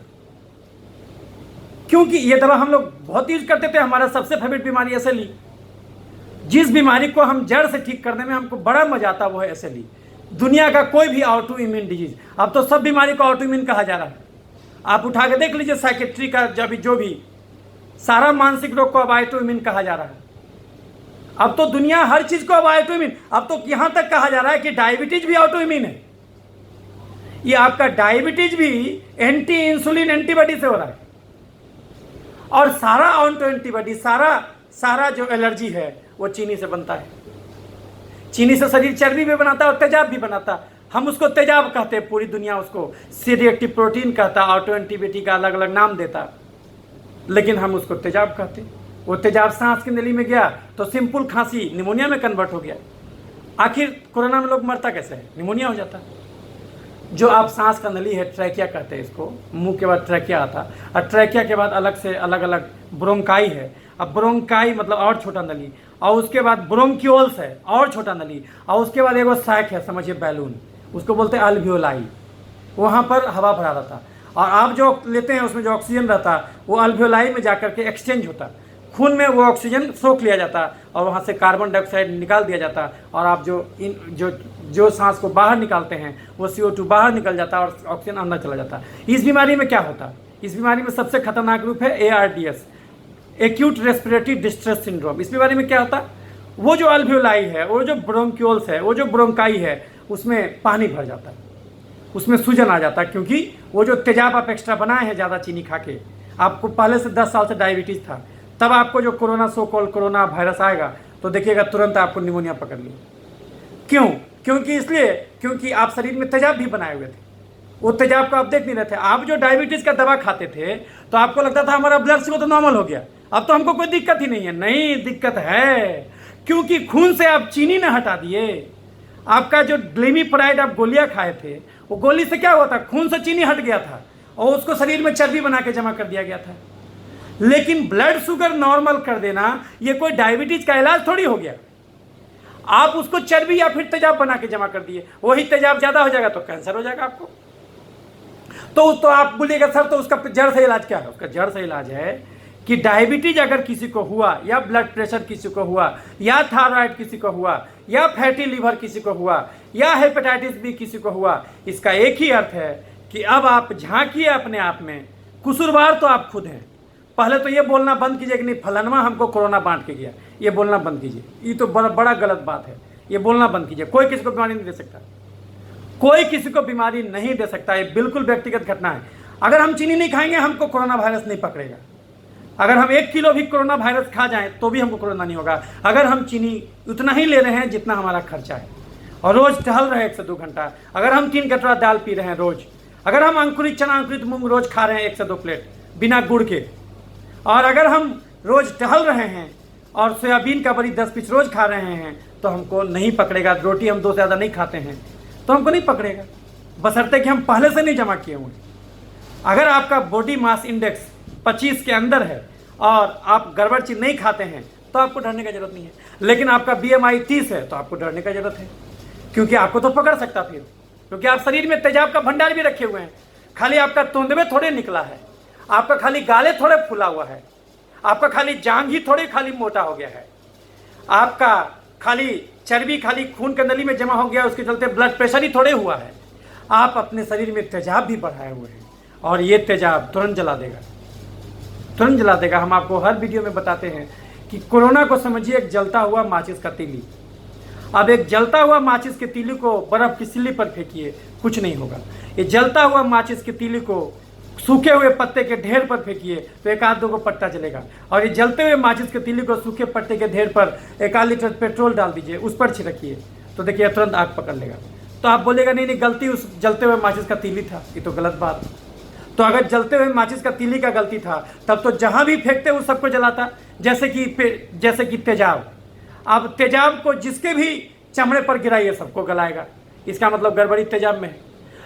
क्योंकि ये दवा हम लोग बहुत यूज करते थे। हमारा सबसे फेवरेट बीमारी ऐसे ली, जिस बीमारी को हम जड़ से ठीक करने में हमको बड़ा मजा आता वो है SLE। दुनिया का कोई भी ऑटो इम्यून डिजीज, अब तो सब बीमारी को ऑटो इम्यून कहा जा रहा है। आप उठा के देख लीजिए साइकेट्री का जो भी सारा मानसिक रोग को अब ऑटो इम्यून कहा जा रहा है। अब तो दुनिया हर चीज को अब ऑटो इम्यून, अब तो यहां तक कहा जा रहा है कि डायबिटीज भी ऑटो इम्यून है। ये आपका डायबिटीज भी एंटी इंसुलिन एंटीबॉडी से हो रहा है, और सारा ऑटो एंटीबॉडी सारा जो एलर्जी है वो चीनी से बनता है। चीनी से शरीर चर्बी भी बनाता है और तेजाब भी बनाता है। हम उसको तेजाब कहते हैं, पूरी दुनिया उसको सी रिएक्टिव प्रोटीन कहता, ऑटो एंटीबॉडी का अलग अलग नाम देता, लेकिन हम उसको तेजाब कहते हैं। वो तेजाब सांस की नली में गया तो सिंपल खांसी निमोनिया में कन्वर्ट हो गया। आखिर कोरोना में लोग मरता कैसे है? निमोनिया हो जाता। जो आप सांस का नली है, ट्रैकिया कहते हैं इसको, मुंह के बाद ट्रैकिया आता, और ट्रैकिया के बाद अलग से अलग अलग ब्रोंकाई है। अब ब्रोंकाई मतलब और छोटा नली, और उसके बाद ब्रोंक्यूल्स है और छोटा नली, और उसके बाद एगो सैक है, समझिए बैलून, उसको बोलते हैं अल्वियोलाई। वहाँ पर हवा भरा रहता, और आप जो लेते हैं उसमें जो ऑक्सीजन रहता वो अल्वियोलाई में जाकर के एक्सचेंज होता, खून में वो ऑक्सीजन सोख लिया जाता और वहाँ से कार्बन डाइऑक्साइड निकाल दिया जाता, और आप जो सांस को बाहर निकालते हैं वो CO2 बाहर निकल जाता और ऑक्सीजन अंदर चला जाता। इस बीमारी में क्या होता? इस बीमारी में सबसे खतरनाक रूप है ARDS, acute respiratory distress syndrome. इस बीमारी में क्या होता? वो जो अल्वियोलाई है, वो जो ब्रोंक्यूल्स है, वो जो ब्रोंकाई है, उसमें पानी भर जाता है, उसमें सूजन आ जाता है, क्योंकि वो जो तेजाब आप एक्स्ट्रा बनाए हैं ज़्यादा चीनी खा के, आपको पहले से 10 साल से डायबिटीज़ था, तब आपको जो कोरोना वायरस आएगा तो देखिएगा तुरंत आपको निमोनिया पकड़ लिया। क्यों? क्योंकि आप शरीर में तेजाब भी बनाए हुए थे, वो तेजाब को आप देख नहीं रहे थे। आप जो डायबिटीज़ का दवा खाते थे तो आपको लगता था हमारा ब्लड शुगर तो नॉर्मल हो गया, अब तो हमको कोई दिक्कत ही नहीं है। नहीं, दिक्कत है, क्योंकि खून से आप चीनी न हटा दिए। आपका जो ग्लिमिप्राइड आप गोलियां खाए थे, वो गोली से क्या हुआ था? खून से चीनी हट गया था और उसको शरीर में चर्बी बना के जमा कर दिया गया था। लेकिन ब्लड शुगर नॉर्मल कर देना ये कोई डायबिटीज का इलाज थोड़ी हो गया। आप उसको चर्बी या फिर तेजाब बना के जमा कर दिए, वही तेजाब ज्यादा हो जाएगा तो कैंसर हो जाएगा आपको। तो आप बोलिएगा सर तो उसका जड़ से इलाज क्या है? उसका जड़ से इलाज है कि डायबिटीज अगर किसी को हुआ, या ब्लड प्रेशर किसी को हुआ, या थायराइड किसी को हुआ, या फैटी लीवर किसी को हुआ, या हेपेटाइटिस बी किसी को हुआ, इसका एक ही अर्थ है कि अब आप झांकिए अपने आप में, कसूरवार तो आप खुद हैं। पहले तो ये बोलना बंद कीजिए कि नहीं फलानवा हमको कोरोना बांट के गया, ये बोलना बंद कीजिए। ये तो बड़ा गलत बात है, ये बोलना बंद कीजिए। कोई किसी को बीमारी नहीं दे सकता, कोई किसी को बीमारी नहीं दे सकता, ये बिल्कुल व्यक्तिगत घटना है। अगर हम चीनी नहीं खाएंगे हमको कोरोना वायरस नहीं पकड़ेगा। अगर हम 1 किलो भी कोरोना वायरस खा जाएं तो भी हमको कोरोना नहीं होगा, अगर हम चीनी उतना ही ले रहे हैं जितना हमारा खर्चा है, और रोज टहल रहे हैं 1 से 2 घंटा, अगर हम 3 कटोरा दाल पी रहे हैं रोज, अगर हम अंकुरित चना अंकुरित मूंग रोज खा रहे हैं 1 से 2 प्लेट बिना गुड़ के, और अगर हम रोज टहल रहे हैं और सोयाबीन का बड़ी 10 पीस रोज खा रहे हैं तो हमको नहीं पकड़ेगा। रोटी हम 2 से ज़्यादा नहीं खाते हैं तो हमको नहीं पकड़ेगा, बशर्ते कि हम पहले से नहीं जमा किए हुए। अगर आपका बॉडी मास इंडेक्स 25 के अंदर है और आप गड़बड़ चीज नहीं खाते हैं तो आपको डरने की जरूरत नहीं है। लेकिन आपका BMI 30 है तो आपको डरने की जरूरत है, क्योंकि आपको तो पकड़ सकता फिर, क्योंकि आप शरीर में तेजाब का भंडार भी रखे हुए हैं। खाली आपका तोंदवे थोड़े निकला है, आपका खाली गाले थोड़े फूला हुआ है, आपका खाली जांघ ही थोड़े खाली मोटा हो गया है, आपका खाली चर्बी खाली खून के नली में जमा हो गया, उसके चलते ब्लड प्रेशर ही थोड़े हुआ है। आप अपने शरीर में तेजाब भी बढ़ाए हुए हैं और ये तेजाब तुरंत जला देगा, तुरंत जला देगा। हम आपको हर वीडियो में बताते हैं कि कोरोना को समझिए एक जलता हुआ माचिस का तीली। अब एक जलता हुआ माचिस के तीली को बर्फ की सिल्ली पर फेंकिए, कुछ नहीं होगा। ये जलता हुआ माचिस के तीली को सूखे हुए पत्ते के ढेर पर फेंकिए तो 1-2 को पत्ता जलेगा, और ये जलते हुए माचिस के तीली को सूखे पत्ते के ढेर पर 1 लीटर पेट्रोल डाल दीजिए, उस पर छिड़किए तो देखिए तुरंत आग पकड़ लेगा। तो आप बोलेगा नहीं गलती उस जलते हुए माचिस का तीली था, ये तो गलत बात। तो अगर जलते हुए माचिस का तीली का गलती था तब तो जहां भी फेंकते उस सबको जलाता, जैसे कि तेजाब। अब तेजाब को जिसके भी चमड़े पर गिराइए सबको गलाएगा, इसका मतलब गड़बड़ी तेजाब में है।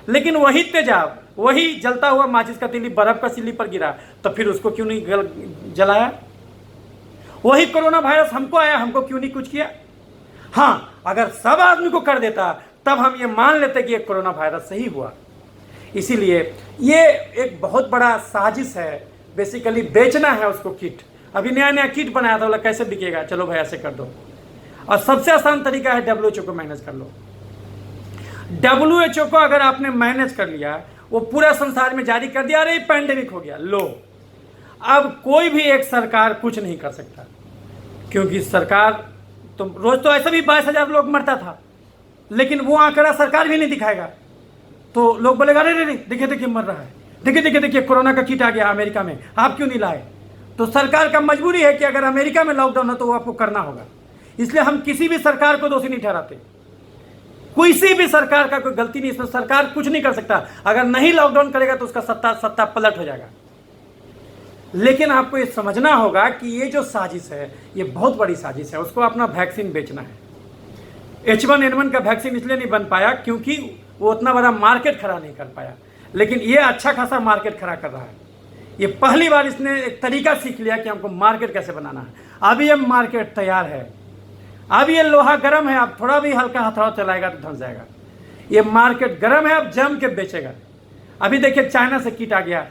लेकिन वही तेजाब, वही जलता हुआ माचिस का तीली बर्फ का सिल्ली पर गिरा तो फिर उसको क्यों नहीं जलाया? वही कोरोना वायरस हमको आया, हमको क्यों नहीं कुछ किया? हाँ, अगर सब आदमी को कर देता तब हम ये मान लेते कि ये कोरोना वायरस सही हुआ। इसीलिए ये एक बहुत बड़ा साजिश है, बेसिकली बेचना है उसको किट। अभी नया किट बनाया था, बोला कैसे बिकेगा, चलो भाई ऐसे कर दो। और सबसे आसान तरीका है WHO को मैनेज कर लो। WHO को अगर आपने मैनेज कर लिया, वो पूरा संसार में जारी कर दिया, अरे पैंडेमिक हो गया, लो अब कोई भी एक सरकार कुछ नहीं कर सकता, क्योंकि सरकार तो रोज तो ऐसा भी 22,000 लोग मरता था, लेकिन वो आंकड़ा सरकार भी नहीं दिखाएगा, तो लोग बोलेगा अरे देखिए देखिए मर रहा है, देखिए देखिए कोरोना का किट आ गया अमेरिका में, आप क्यों नहीं लाए। तो सरकार का मजबूरी है कि अगर अमेरिका में लॉकडाउन है तो वो आपको करना होगा। इसलिए हम किसी भी सरकार को दोषी नहीं ठहराते, किसी भी सरकार का कोई गलती नहीं, इसमें सरकार कुछ नहीं कर सकता। अगर नहीं लॉकडाउन करेगा तो उसका सत्ता पलट हो जाएगा। लेकिन आपको ये समझना होगा कि ये जो साजिश है ये बहुत बड़ी साजिश है। उसको अपना वैक्सीन बेचना है। H1N1 का वैक्सीन इसलिए नहीं बन पाया क्योंकि वो उतना बड़ा मार्केट खड़ा नहीं कर पाया, लेकिन ये अच्छा खासा मार्केट खड़ा कर रहा है। ये पहली बार इसने एक तरीका सीख लिया कि हमको मार्केट कैसे बनाना है। अभी ये मार्केट तैयार है, अब ये लोहा गर्म है, अब थोड़ा भी हल्का हथौड़ा चलाएगा तो धंस जाएगा। ये मार्केट गर्म है, अब जम के बेचेगा। अभी देखिए चाइना से किट आ गया,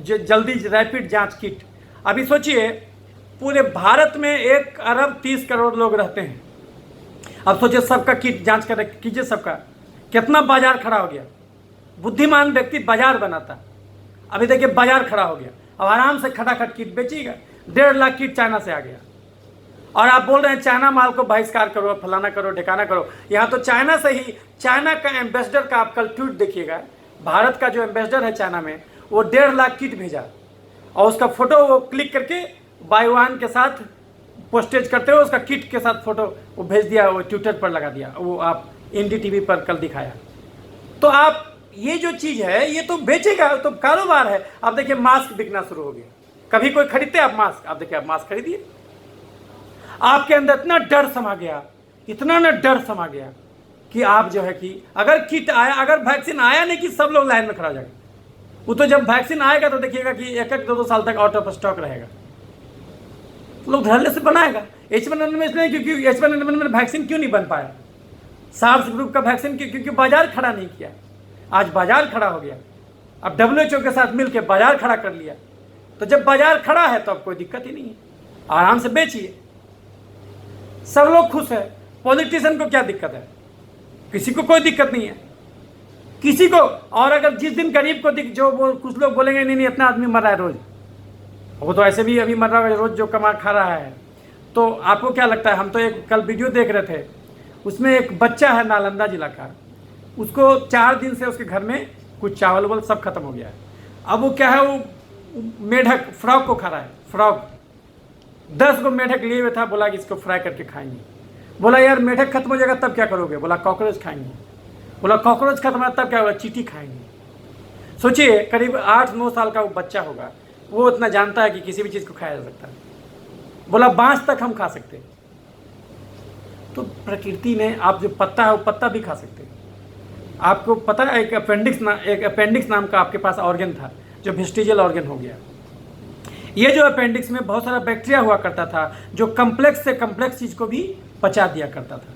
जल्दी रैपिड जांच किट। अभी सोचिए पूरे भारत में 1 अरब 30 करोड़ लोग रहते हैं। अब सोचिए सबका किट जांच कर कीजिए, सबका कितना बाजार खड़ा हो गया। बुद्धिमान व्यक्ति बाजार बनाता, अभी देखिए बाजार खड़ा हो गया। अब आराम से खटाखट किट बेचिएगा। 1.5 लाख किट चाइना से आ गया, और आप बोल रहे हैं चाइना माल को बहिष्कार करो, फलाना करो, ठिकाना करो। यहाँ तो चाइना से ही, चाइना का एम्बेसडर का आप कल ट्वीट देखिएगा, भारत का जो एम्बेसडर है चाइना में, वो 1.5 लाख किट भेजा, और उसका फोटो वो क्लिक करके बाय वन के साथ पोस्टेज करते हुए उसका किट के साथ फोटो वो भेज दिया, वो ट्विटर पर लगा दिया। वो आप NDTV पर कल दिखाया। तो आप ये जो चीज़ है ये तो बेचेगा, तो कारोबार है। अब देखिए मास्क बिकना शुरू हो गया। कभी कोई खरीदते आप मास्क? आप देखिए आप मास्क खरीदिए। आपके अंदर इतना डर समा गया, इतना ना डर समा गया कि आप जो है कि अगर किट आया, अगर वैक्सीन आया नहीं कि सब लोग लाइन में खड़ा हो जाएगा। वो तो जब वैक्सीन आएगा तो देखिएगा कि 1-2 साल तक आउट ऑफ स्टॉक रहेगा, लोग धड़ल्ले से बनाएगा। H1N1 में इसलिए क्योंकि H1N1 में वैक्सीन क्यों नहीं बन पाया, SARS ग्रुप का वैक्सीन क्योंकि बाजार खड़ा नहीं किया। आज बाजार खड़ा हो गया, अब WHO के साथ मिलकर बाजार खड़ा कर लिया। तो जब बाजार खड़ा है तो अब कोई दिक्कत ही नहीं है, आराम से बेचिए, सब लोग खुश है। पॉलिटिशियन को क्या दिक्कत है? किसी को कोई दिक्कत नहीं है, किसी को। और अगर जिस दिन गरीब को जो कुछ लोग बोलेंगे नहीं इतना आदमी मर रहा है रोज, वो तो ऐसे भी अभी मर रहा है रोज, जो कमा खा रहा है। तो आपको क्या लगता है? हम तो एक कल वीडियो देख रहे थे, उसमें एक बच्चा है नालंदा जिला का, उसको 4 दिन से उसके घर में कुछ चावल वावल सब खत्म हो गया है। अब वो क्या है, वो मेढक फ्रॉक को खा रहा है, फ्रॉक 10 को मेढक लिए हुए था, बोला कि इसको फ्राई करके खाएंगे। बोला यार मेढक खत्म हो जाएगा तब क्या करोगे? बोला कॉकरोच खाएंगे। बोला कॉकरोच खत्म है तब क्या होगा? चींटी खाएंगे। सोचिए करीब 8-9 साल का वो बच्चा होगा, वो इतना जानता है कि किसी भी चीज़ को खाया जा सकता है। बोला बांस तक हम खा सकते। तो प्रकृति ने, आप जो पत्ता है वो पत्ता भी खा सकते। आपको पता है एक अपेंडिक्स नाम का आपके पास ऑर्गन था जो वेस्टिजियल ऑर्गन हो गया। ये जो अपेंडिक्स में बहुत सारा बैक्टीरिया हुआ करता था जो कम्प्लेक्स से कम्प्लेक्स चीज़ को भी पचा दिया करता था।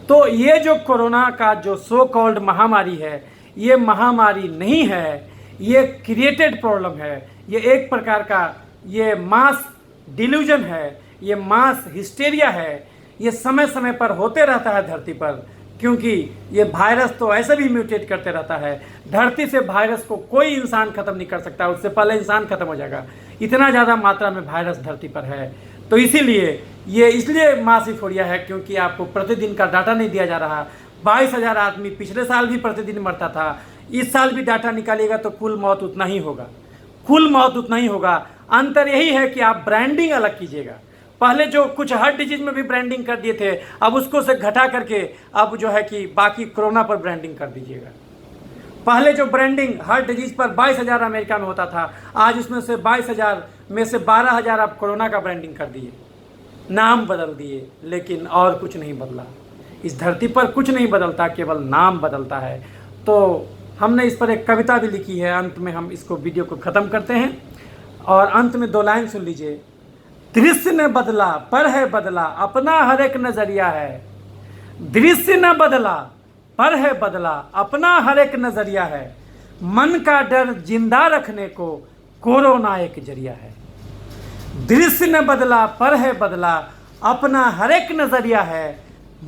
तो ये जो कोरोना का जो सो कॉल्ड महामारी है, ये महामारी नहीं है, ये क्रिएटेड प्रॉब्लम है। ये एक प्रकार का ये मास डिल्यूजन है, ये मास हिस्टेरिया है। ये समय समय पर होते रहता है धरती पर, क्योंकि ये वायरस तो ऐसे भी म्यूटेट करते रहता है। धरती से वायरस को कोई इंसान खत्म नहीं कर सकता, उससे पहले इंसान खत्म हो जाएगा। इतना ज़्यादा मात्रा में वायरस धरती पर है। तो इसीलिए ये इसलिए मास यूफोरिया है क्योंकि आपको प्रतिदिन का डाटा नहीं दिया जा रहा। 22,000 आदमी पिछले साल भी प्रतिदिन मरता था, इस साल भी डाटा निकालिएगा तो कुल मौत उतना ही होगा, कुल मौत उतना ही होगा। अंतर यही है कि आप ब्रांडिंग अलग कीजिएगा। पहले जो कुछ हार्ट डिजीज में भी ब्रांडिंग कर दिए थे, अब उसको से घटा करके अब जो है कि बाकी कोरोना पर ब्रांडिंग कर दीजिएगा। पहले जो ब्रांडिंग हार्ट डिजीज पर 22,000 अमेरिका में होता था, आज उसमें से 22,000 में से 12,000 आप कोरोना का ब्रांडिंग कर दिए, नाम बदल दिए, लेकिन और कुछ नहीं बदला। इस धरती पर कुछ नहीं बदलता, केवल नाम बदलता है। तो हमने इस पर एक कविता भी लिखी है। अंत में हम इसको वीडियो को ख़त्म करते हैं और अंत में 2 लाइन सुन लीजिए। दृश्य न बदला पर है बदला, अपना हर एक नजरिया है। दृश्य न बदला पर है बदला, अपना हर एक नजरिया है। मन का डर जिंदा रखने को कोरोना एक जरिया है। दृश्य न बदला पर है बदला, अपना हर एक नज़रिया है।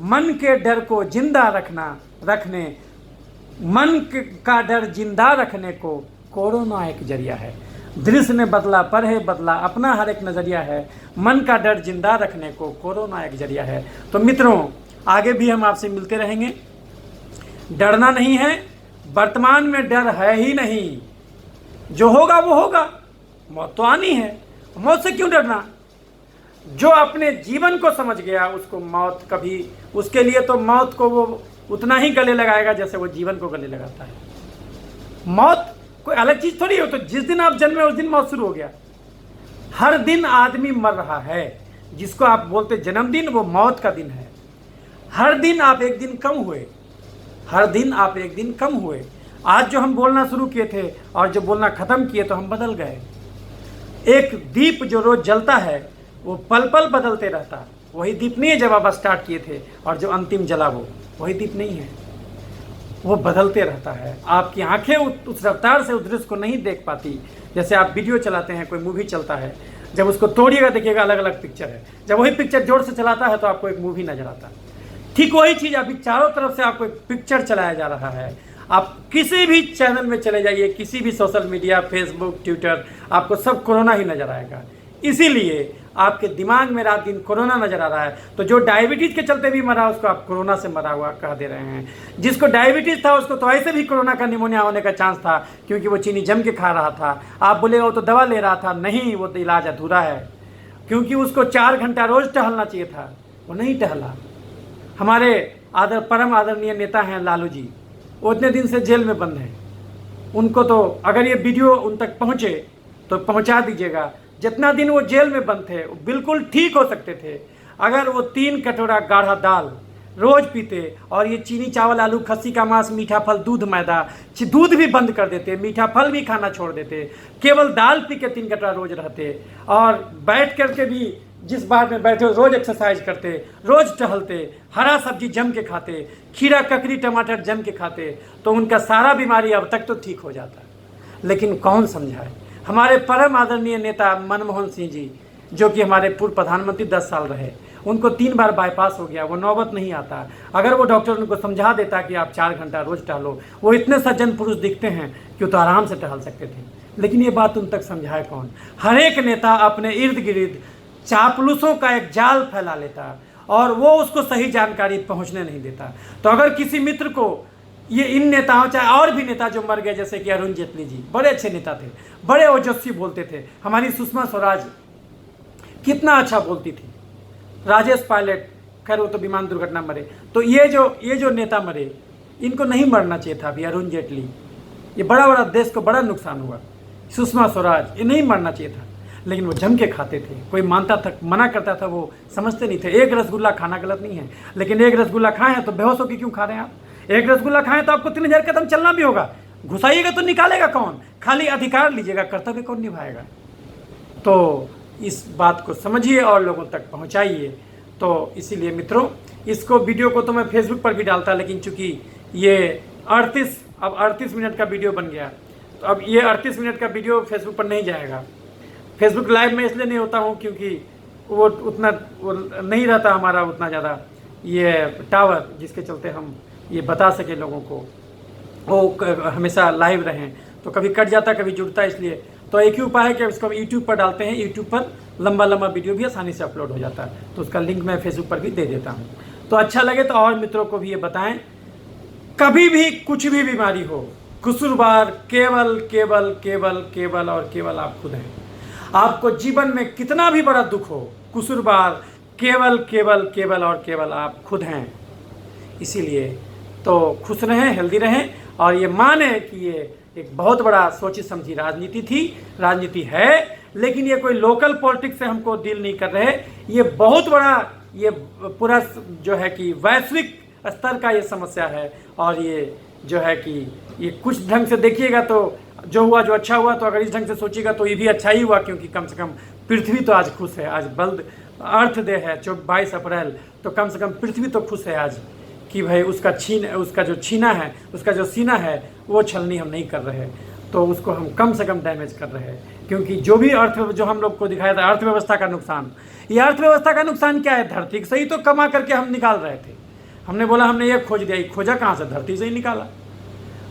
मन के डर को जिंदा रखने मन का डर जिंदा रखने को कोरोना एक जरिया है। दृश्य ने बदला पर है बदला, अपना हर एक नज़रिया है। मन का डर जिंदा रखने को कोरोना एक जरिया है। तो मित्रों, आगे भी हम आपसे मिलते रहेंगे। डरना नहीं है, वर्तमान में डर है ही नहीं। जो होगा वो होगा, मौत तो आनी है, मौत से क्यों डरना। जो अपने जीवन को समझ गया उसको मौत कभी, उसके लिए तो मौत को वो उतना ही गले लगाएगा जैसे वो जीवन को गले लगाता है। मौत कोई अलग चीज थोड़ी हो। तो जिस दिन आप जन्मे उस दिन मौत शुरू हो गया। हर दिन आदमी मर रहा है। जिसको आप बोलते जन्मदिन, वो मौत का दिन है। हर दिन आप एक दिन कम हुए, हर दिन आप एक दिन कम हुए। आज जो हम बोलना शुरू किए थे और जो बोलना खत्म किए तो हम बदल गए। एक दीप जो रोज जलता है वो पल पल बदलते रहता। वही दीप नहीं है जब आप स्टार्ट किए थे, और जो अंतिम जला वो वही दीप नहीं है, वो बदलते रहता है। आपकी आंखें उस रफ्तार से उस दृश्य को नहीं देख पाती। जैसे आप वीडियो चलाते हैं, कोई मूवी चलता है, जब उसको तोड़िएगा देखिएगा अलग अलग पिक्चर है। जब वही पिक्चर जोर से चलाता है तो आपको एक मूवी नजर आता है। ठीक वही चीज़ अभी चारों तरफ से आपको एक पिक्चर चलाया जा रहा है। आप किसी भी चैनल में चले जाइए, किसी भी सोशल मीडिया, फेसबुक, ट्विटर, आपको सब कोरोना ही नजर आएगा। इसीलिए आपके दिमाग में रात दिन कोरोना नजर आ रहा है। तो जो डायबिटीज के चलते भी मरा उसको आप कोरोना से मरा हुआ कह दे रहे हैं। जिसको डायबिटीज था उसको तो ऐसे भी कोरोना का निमोनिया होने का चांस था, क्योंकि वो चीनी जम के खा रहा था। आप बोलेगा वो तो दवा ले रहा था, नहीं, वो तो इलाज अधूरा है, क्योंकि उसको 4 घंटा रोज टहलना चाहिए था, वो नहीं टहला। हमारे परम आदरणीय नेता हैं लालू जी, वो इतने दिन से जेल में बंद हैं। उनको तो अगर ये वीडियो उन तक पहुँचे तो पहुँचा दीजिएगा। जितना दिन वो जेल में बंद थे वो बिल्कुल ठीक हो सकते थे अगर वो 3 कटोरा गाढ़ा दाल रोज पीते और ये चीनी चावल, आलू, खस्सी का मांस, मीठा फल, दूध, मैदा, दूध भी बंद कर देते, मीठा फल भी खाना छोड़ देते, केवल दाल पी के 3 कटोरा रोज रहते, और बैठ करके भी जिस बार में बैठे रोज एक्सरसाइज करते, रोज टहलते, हरा सब्जी जम के खाते, खीरा, ककड़ी, टमाटर जम के खाते, तो उनका सारा बीमारी अब तक तो ठीक हो जाता। लेकिन कौन समझाए। हमारे परम आदरणीय नेता मनमोहन सिंह जी, जो कि हमारे पूर्व प्रधानमंत्री 10 साल रहे, उनको 3 बार बाईपास हो गया, वो नौबत नहीं आता। अगर वो डॉक्टर उनको समझा देता कि आप 4 घंटा रोज टहलो, वो इतने सज्जन पुरुष दिखते हैं कि वो तो आराम से टहल सकते थे। लेकिन ये बात उन तक समझाए कौन। हर एक नेता अपने इर्द गिर्द चापलूसों का एक जाल फैला लेता और वो उसको सही जानकारी पहुँचने नहीं देता। तो अगर किसी मित्र को ये इन नेताओं, चाहे और भी नेता जो मर गए, जैसे कि अरुण जेटली जी, बड़े अच्छे नेता थे, बड़े ओजस्वी बोलते थे। हमारी सुषमा स्वराज कितना अच्छा बोलती थी। राजेश पायलट, खैर वो तो विमान दुर्घटना मरे। तो ये जो नेता मरे, इनको नहीं मरना चाहिए था। अभी अरुण जेटली, ये बड़ा देश को बड़ा नुकसान हुआ। सुषमा स्वराज, ये नहीं मरना चाहिए था, लेकिन वो जम के खाते थे। कोई मानता था, मना करता था, वो समझते नहीं थे। एक रसगुल्ला खाना गलत नहीं है, लेकिन एक रसगुल्ला खाए हैं तो बेहोश होकर क्यों खा रहे हैं आप। एक रसगुल्ला खाएं तो आपको 3000 कदम चलना भी होगा। घुसाइएगा तो निकालेगा कौन, खाली अधिकार लीजिएगा, कर्तव्य कौन निभाएगा। तो इस बात को समझिए और लोगों तक पहुंचाइए। तो इसीलिए मित्रों, इसको वीडियो को तो मैं फेसबुक पर भी डालता, लेकिन चूंकि ये 38 मिनट का वीडियो बन गया, तो अब ये 38 मिनट का वीडियो फेसबुक पर नहीं जाएगा। फेसबुक लाइव में इसलिए नहीं होता हूँ क्योंकि वो नहीं रहता हमारा उतना ज़्यादा ये टावर, जिसके चलते हम ये बता सके लोगों को, वो हमेशा लाइव रहें। तो कभी कट जाता, कभी जुड़ता, इसलिए तो एक ही उपाय है कि इसको हम यूट्यूब पर डालते हैं। यूट्यूब पर लंबा वीडियो भी आसानी से अपलोड हो जाता है, तो उसका लिंक मैं फेसबुक पर भी दे देता हूँ। तो अच्छा लगे तो और मित्रों को भी ये बताएं। कभी भी कुछ भी बीमारी हो, कसूरवार केवल केवल केवल केवल और केवल आप खुद हैं। आपको जीवन में कितना भी बड़ा दुख हो, कसूरवार केवल केवल केवल और केवल आप खुद हैं। इसीलिए तो खुश रहें, हेल्दी रहें, और ये माने कि ये एक बहुत बड़ा सोची समझी राजनीति थी, राजनीति है, लेकिन ये कोई लोकल पॉलिटिक्स से हमको डील नहीं कर रहे। ये बहुत बड़ा, ये पूरा जो है कि वैश्विक स्तर का ये समस्या है। और ये जो है कि ये कुछ ढंग से देखिएगा तो जो हुआ, जो अच्छा हुआ, तो अगर इस ढंग से सोचिएगा तो ये भी अच्छा ही हुआ, क्योंकि कम से कम पृथ्वी तो आज खुश है। आज बल्द अर्थ डे है 22 अप्रैल, तो कम से कम पृथ्वी तो खुश है आज कि भाई उसका जो छीना है, उसका जो सीना है, वो छलनी हम नहीं कर रहे। तो उसको हम कम से कम डैमेज कर रहे हैं। क्योंकि जो भी जो हम लोग को दिखाया था अर्थव्यवस्था का नुकसान, ये अर्थव्यवस्था का नुकसान क्या है? धरती से ही तो कमा करके हम निकाल रहे थे। हमने बोला हमने ये खोज दिया, ये खोजा कहाँ से? धरती से ही निकाला,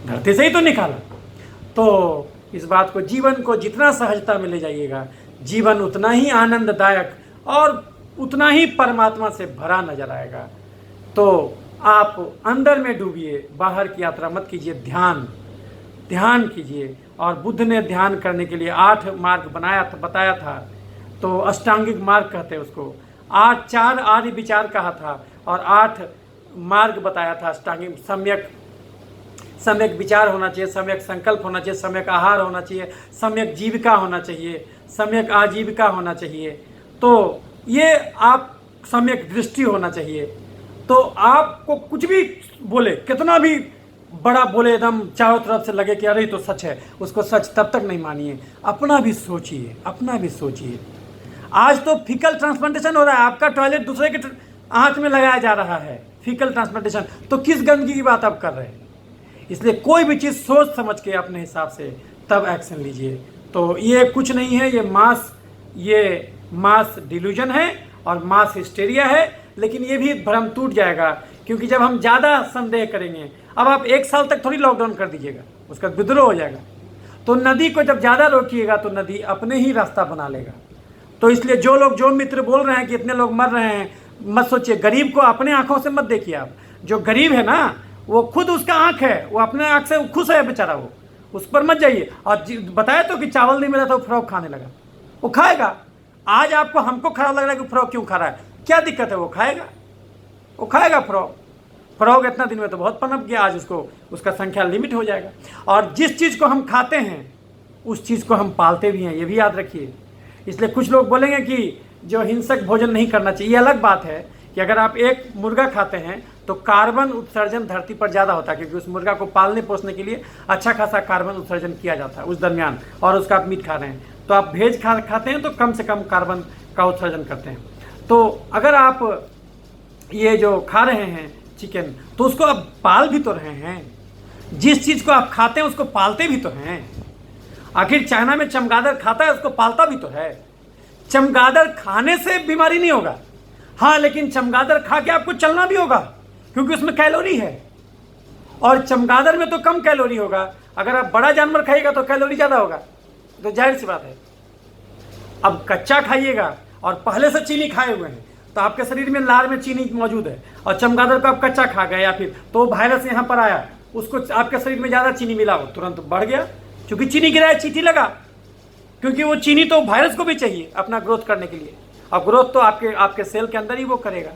धरती से ही तो निकाला। तो इस बात को, जीवन को जितना सहजता में ले जाइएगा, जीवन उतना ही आनंददायक और उतना ही परमात्मा से भरा नजर आएगा। तो आप अंदर में डूबिए, बाहर की यात्रा मत कीजिए, ध्यान कीजिए। और बुद्ध ने ध्यान करने के लिए 8 मार्ग बताया था। तो अष्टांगिक मार्ग कहते हैं उसको। 4 आर्य विचार कहा था और 8 मार्ग बताया था अष्टांगिक। सम्यक विचार होना चाहिए, सम्यक संकल्प होना चाहिए, सम्यक आहार होना चाहिए, सम्यक जीविका होना चाहिए, सम्यक आजीविका होना चाहिए। तो ये आप सम्यक दृष्टि होना चाहिए। तो आपको कुछ भी बोले, कितना भी बड़ा बोले, एकदम चारों तरफ से लगे कि अरे तो सच है, उसको सच तब तक नहीं मानिए। अपना भी सोचिए। आज तो फीकल ट्रांसप्लांटेशन हो रहा है, आपका टॉयलेट दूसरे के आंख में लगाया जा रहा है, फीकल ट्रांसप्लांटेशन। तो किस गंदगी की बात आप कर रहे हैं? इसलिए कोई भी चीज़ सोच समझ के अपने हिसाब से तब एक्शन लीजिए। तो ये कुछ नहीं है, ये मास डिल्यूजन है और मास हिस्टेरिया है। लेकिन ये भी भ्रम टूट जाएगा, क्योंकि जब हम ज़्यादा संदेह करेंगे, अब आप 1 साल तक थोड़ी लॉकडाउन कर दीजिएगा, उसका विद्रोह हो जाएगा। तो नदी को जब ज़्यादा रोकिएगा तो नदी अपने ही रास्ता बना लेगा। तो इसलिए जो मित्र बोल रहे हैं कि इतने लोग मर रहे हैं, मत सोचिए। गरीब को अपने आंखों से मत देखिए आप। जो गरीब है ना, वो खुद उसका आंख है, वो अपने आंख से खुश है बेचारा, वो उस पर मत जाइए। और बताया तो कि चावल नहीं मिला था, वो फ्रॉक खाने लगा, वो खाएगा। आज आपको हमको खराब लग रहा है कि फ्रॉक क्यों खा रहा है, क्या दिक्कत है? वो खाएगा फ्रॉक इतना दिन में तो बहुत पनप गया, आज उसका संख्या लिमिट हो जाएगा। और जिस चीज़ को हम खाते हैं उस चीज़ को हम पालते भी हैं, ये भी याद रखिए। इसलिए कुछ लोग बोलेंगे कि जो हिंसक भोजन नहीं करना चाहिए, ये अलग बात है कि अगर आप एक मुर्गा खाते हैं तो कार्बन उत्सर्जन धरती पर ज़्यादा होता है, क्योंकि उस मुर्गा को पालने पोसने के लिए अच्छा खासा कार्बन उत्सर्जन किया जाता है उस दरमियान, और उसका आप मीट खा रहे हैं। तो आप भेज खाते हैं तो कम से कम कार्बन का उत्सर्जन करते हैं। तो अगर आप ये जो खा रहे हैं चिकन, तो उसको आप पाल भी तो रहे हैं। जिस चीज़ को आप खाते हैं उसको पालते भी तो हैं। आखिर चाइना में चमगादड़ खाता है, उसको पालता भी तो है। चमगादड़ खाने से बीमारी नहीं होगा, हाँ, लेकिन चमगादड़ खा के आपको चलना भी होगा, क्योंकि उसमें कैलोरी है। और चमगादड़ में तो कम कैलोरी होगा, अगर आप बड़ा जानवर खाइएगा तो कैलोरी ज़्यादा होगा। तो जाहिर सी बात है, अब कच्चा खाइएगा और पहले से चीनी खाए हुए हैं तो आपके शरीर में लार में चीनी मौजूद है, और चमगादड़ को आप कच्चा खा गए या फिर तो वायरस यहाँ पर आया, उसको आपके शरीर में ज़्यादा चीनी मिला, वो तुरंत बढ़ गया, क्योंकि चीनी गिराया, चींटी लगा। क्योंकि वो चीनी तो वायरस को भी चाहिए अपना ग्रोथ करने के लिए, और ग्रोथ तो आपके सेल के अंदर ही वो करेगा।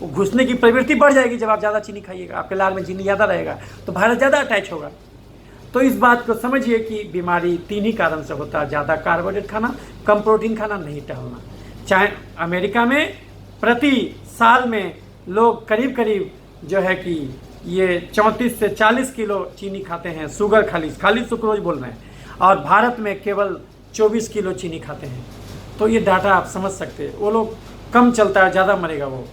वो घुसने की प्रवृत्ति बढ़ जाएगी जब आप ज़्यादा चीनी खाइएगा, आपके लार में चीनी ज़्यादा रहेगा तो वायरस ज़्यादा अटैच होगा। तो इस बात को समझिए कि बीमारी 3 ही कारण से होता है: ज़्यादा कार्बोहाइड्रेट खाना, कम प्रोटीन खाना, नहीं टहलना। चाहे अमेरिका में प्रति साल में लोग करीब जो है कि ये 34 से 40 किलो चीनी खाते हैं, शुगर खाली सुक्रोज बोल रहे हैं, और भारत में केवल 24 किलो चीनी खाते हैं। तो ये डाटा आप समझ सकते हैं। वो लोग कम चलता है, ज़्यादा मरेगा वो,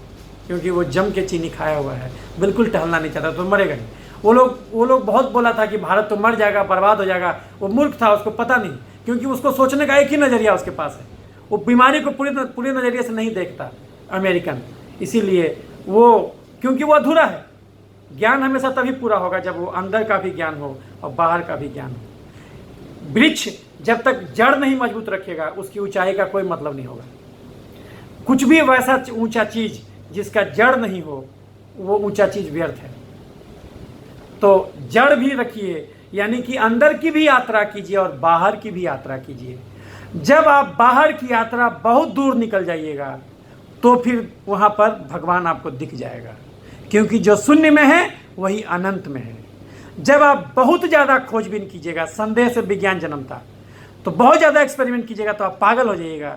क्योंकि वो जम के चीनी खाया हुआ है, बिल्कुल टहलना नहीं चाहता तो मरेगा नहीं। वो लोग बहुत बोला था कि भारत तो मर जाएगा, बर्बाद हो जाएगा। वो मूर्ख था, उसको पता नहीं, क्योंकि उसको सोचने का एक ही नज़रिया उसके पास है। वो बीमारी को पूरे नज़रिए से नहीं देखता अमेरिकन। इसीलिए क्योंकि वो अधूरा है। ज्ञान हमेशा तभी पूरा होगा जब वो अंदर का भी ज्ञान हो और बाहर का भी ज्ञान हो। वृक्ष जब तक जड़ नहीं मजबूत रखेगा, उसकी ऊंचाई का कोई मतलब नहीं होगा। कुछ भी वैसा ऊंचा चीज जिसका जड़ नहीं हो, वो ऊंचा चीज व्यर्थ है। तो जड़ भी रखिए, यानी कि अंदर की भी यात्रा कीजिए और बाहर की भी यात्रा कीजिए। जब आप बाहर की यात्रा बहुत दूर निकल जाइएगा तो फिर वहाँ पर भगवान आपको दिख जाएगा, क्योंकि जो शून्य में है वही अनंत में है। जब आप बहुत ज़्यादा खोजबीन कीजिएगा, संदेह से विज्ञान जन्मता, तो बहुत ज़्यादा एक्सपेरिमेंट कीजिएगा तो आप पागल हो जाइएगा,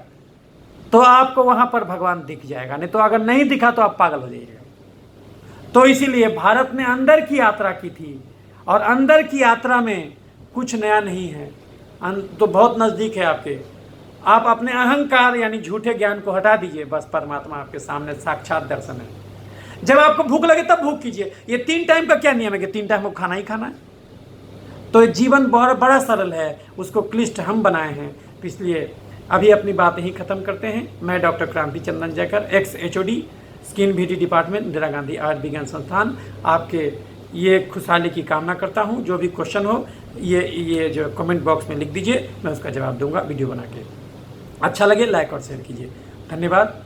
तो आपको वहाँ पर भगवान दिख जाएगा। नहीं तो अगर नहीं दिखा तो आप पागल हो जाइएगा। तो इसीलिए भारत ने अंदर की यात्रा की थी, और अंदर की यात्रा में कुछ नया नहीं है, तो बहुत नज़दीक है आपके। आप अपने अहंकार यानी झूठे ज्ञान को हटा दीजिए, बस परमात्मा आपके सामने साक्षात दर्शन है। जब आपको भूख लगे तब भूख कीजिए। ये 3 टाइम का क्या नियम है कि 3 टाइम को खाना ही खाना है? तो जीवन बहुत बड़ा सरल है, उसको क्लिष्ट हम बनाए हैं। तो इसलिए अभी अपनी बात यहीं ख़त्म करते हैं। मैं doctor Kranti Chandan Jayakar, ex HOD, skin beauty department, Indira Gandhi आयुर्विज्ञान संस्थान, आपके ये खुशहाली की कामना करता हूँ। जो भी क्वेश्चन हो ये जो कमेंट बॉक्स में लिख दीजिए, मैं उसका जवाब दूंगा वीडियो बना के। अच्छा लगे लाइक और शेयर कीजिए। धन्यवाद।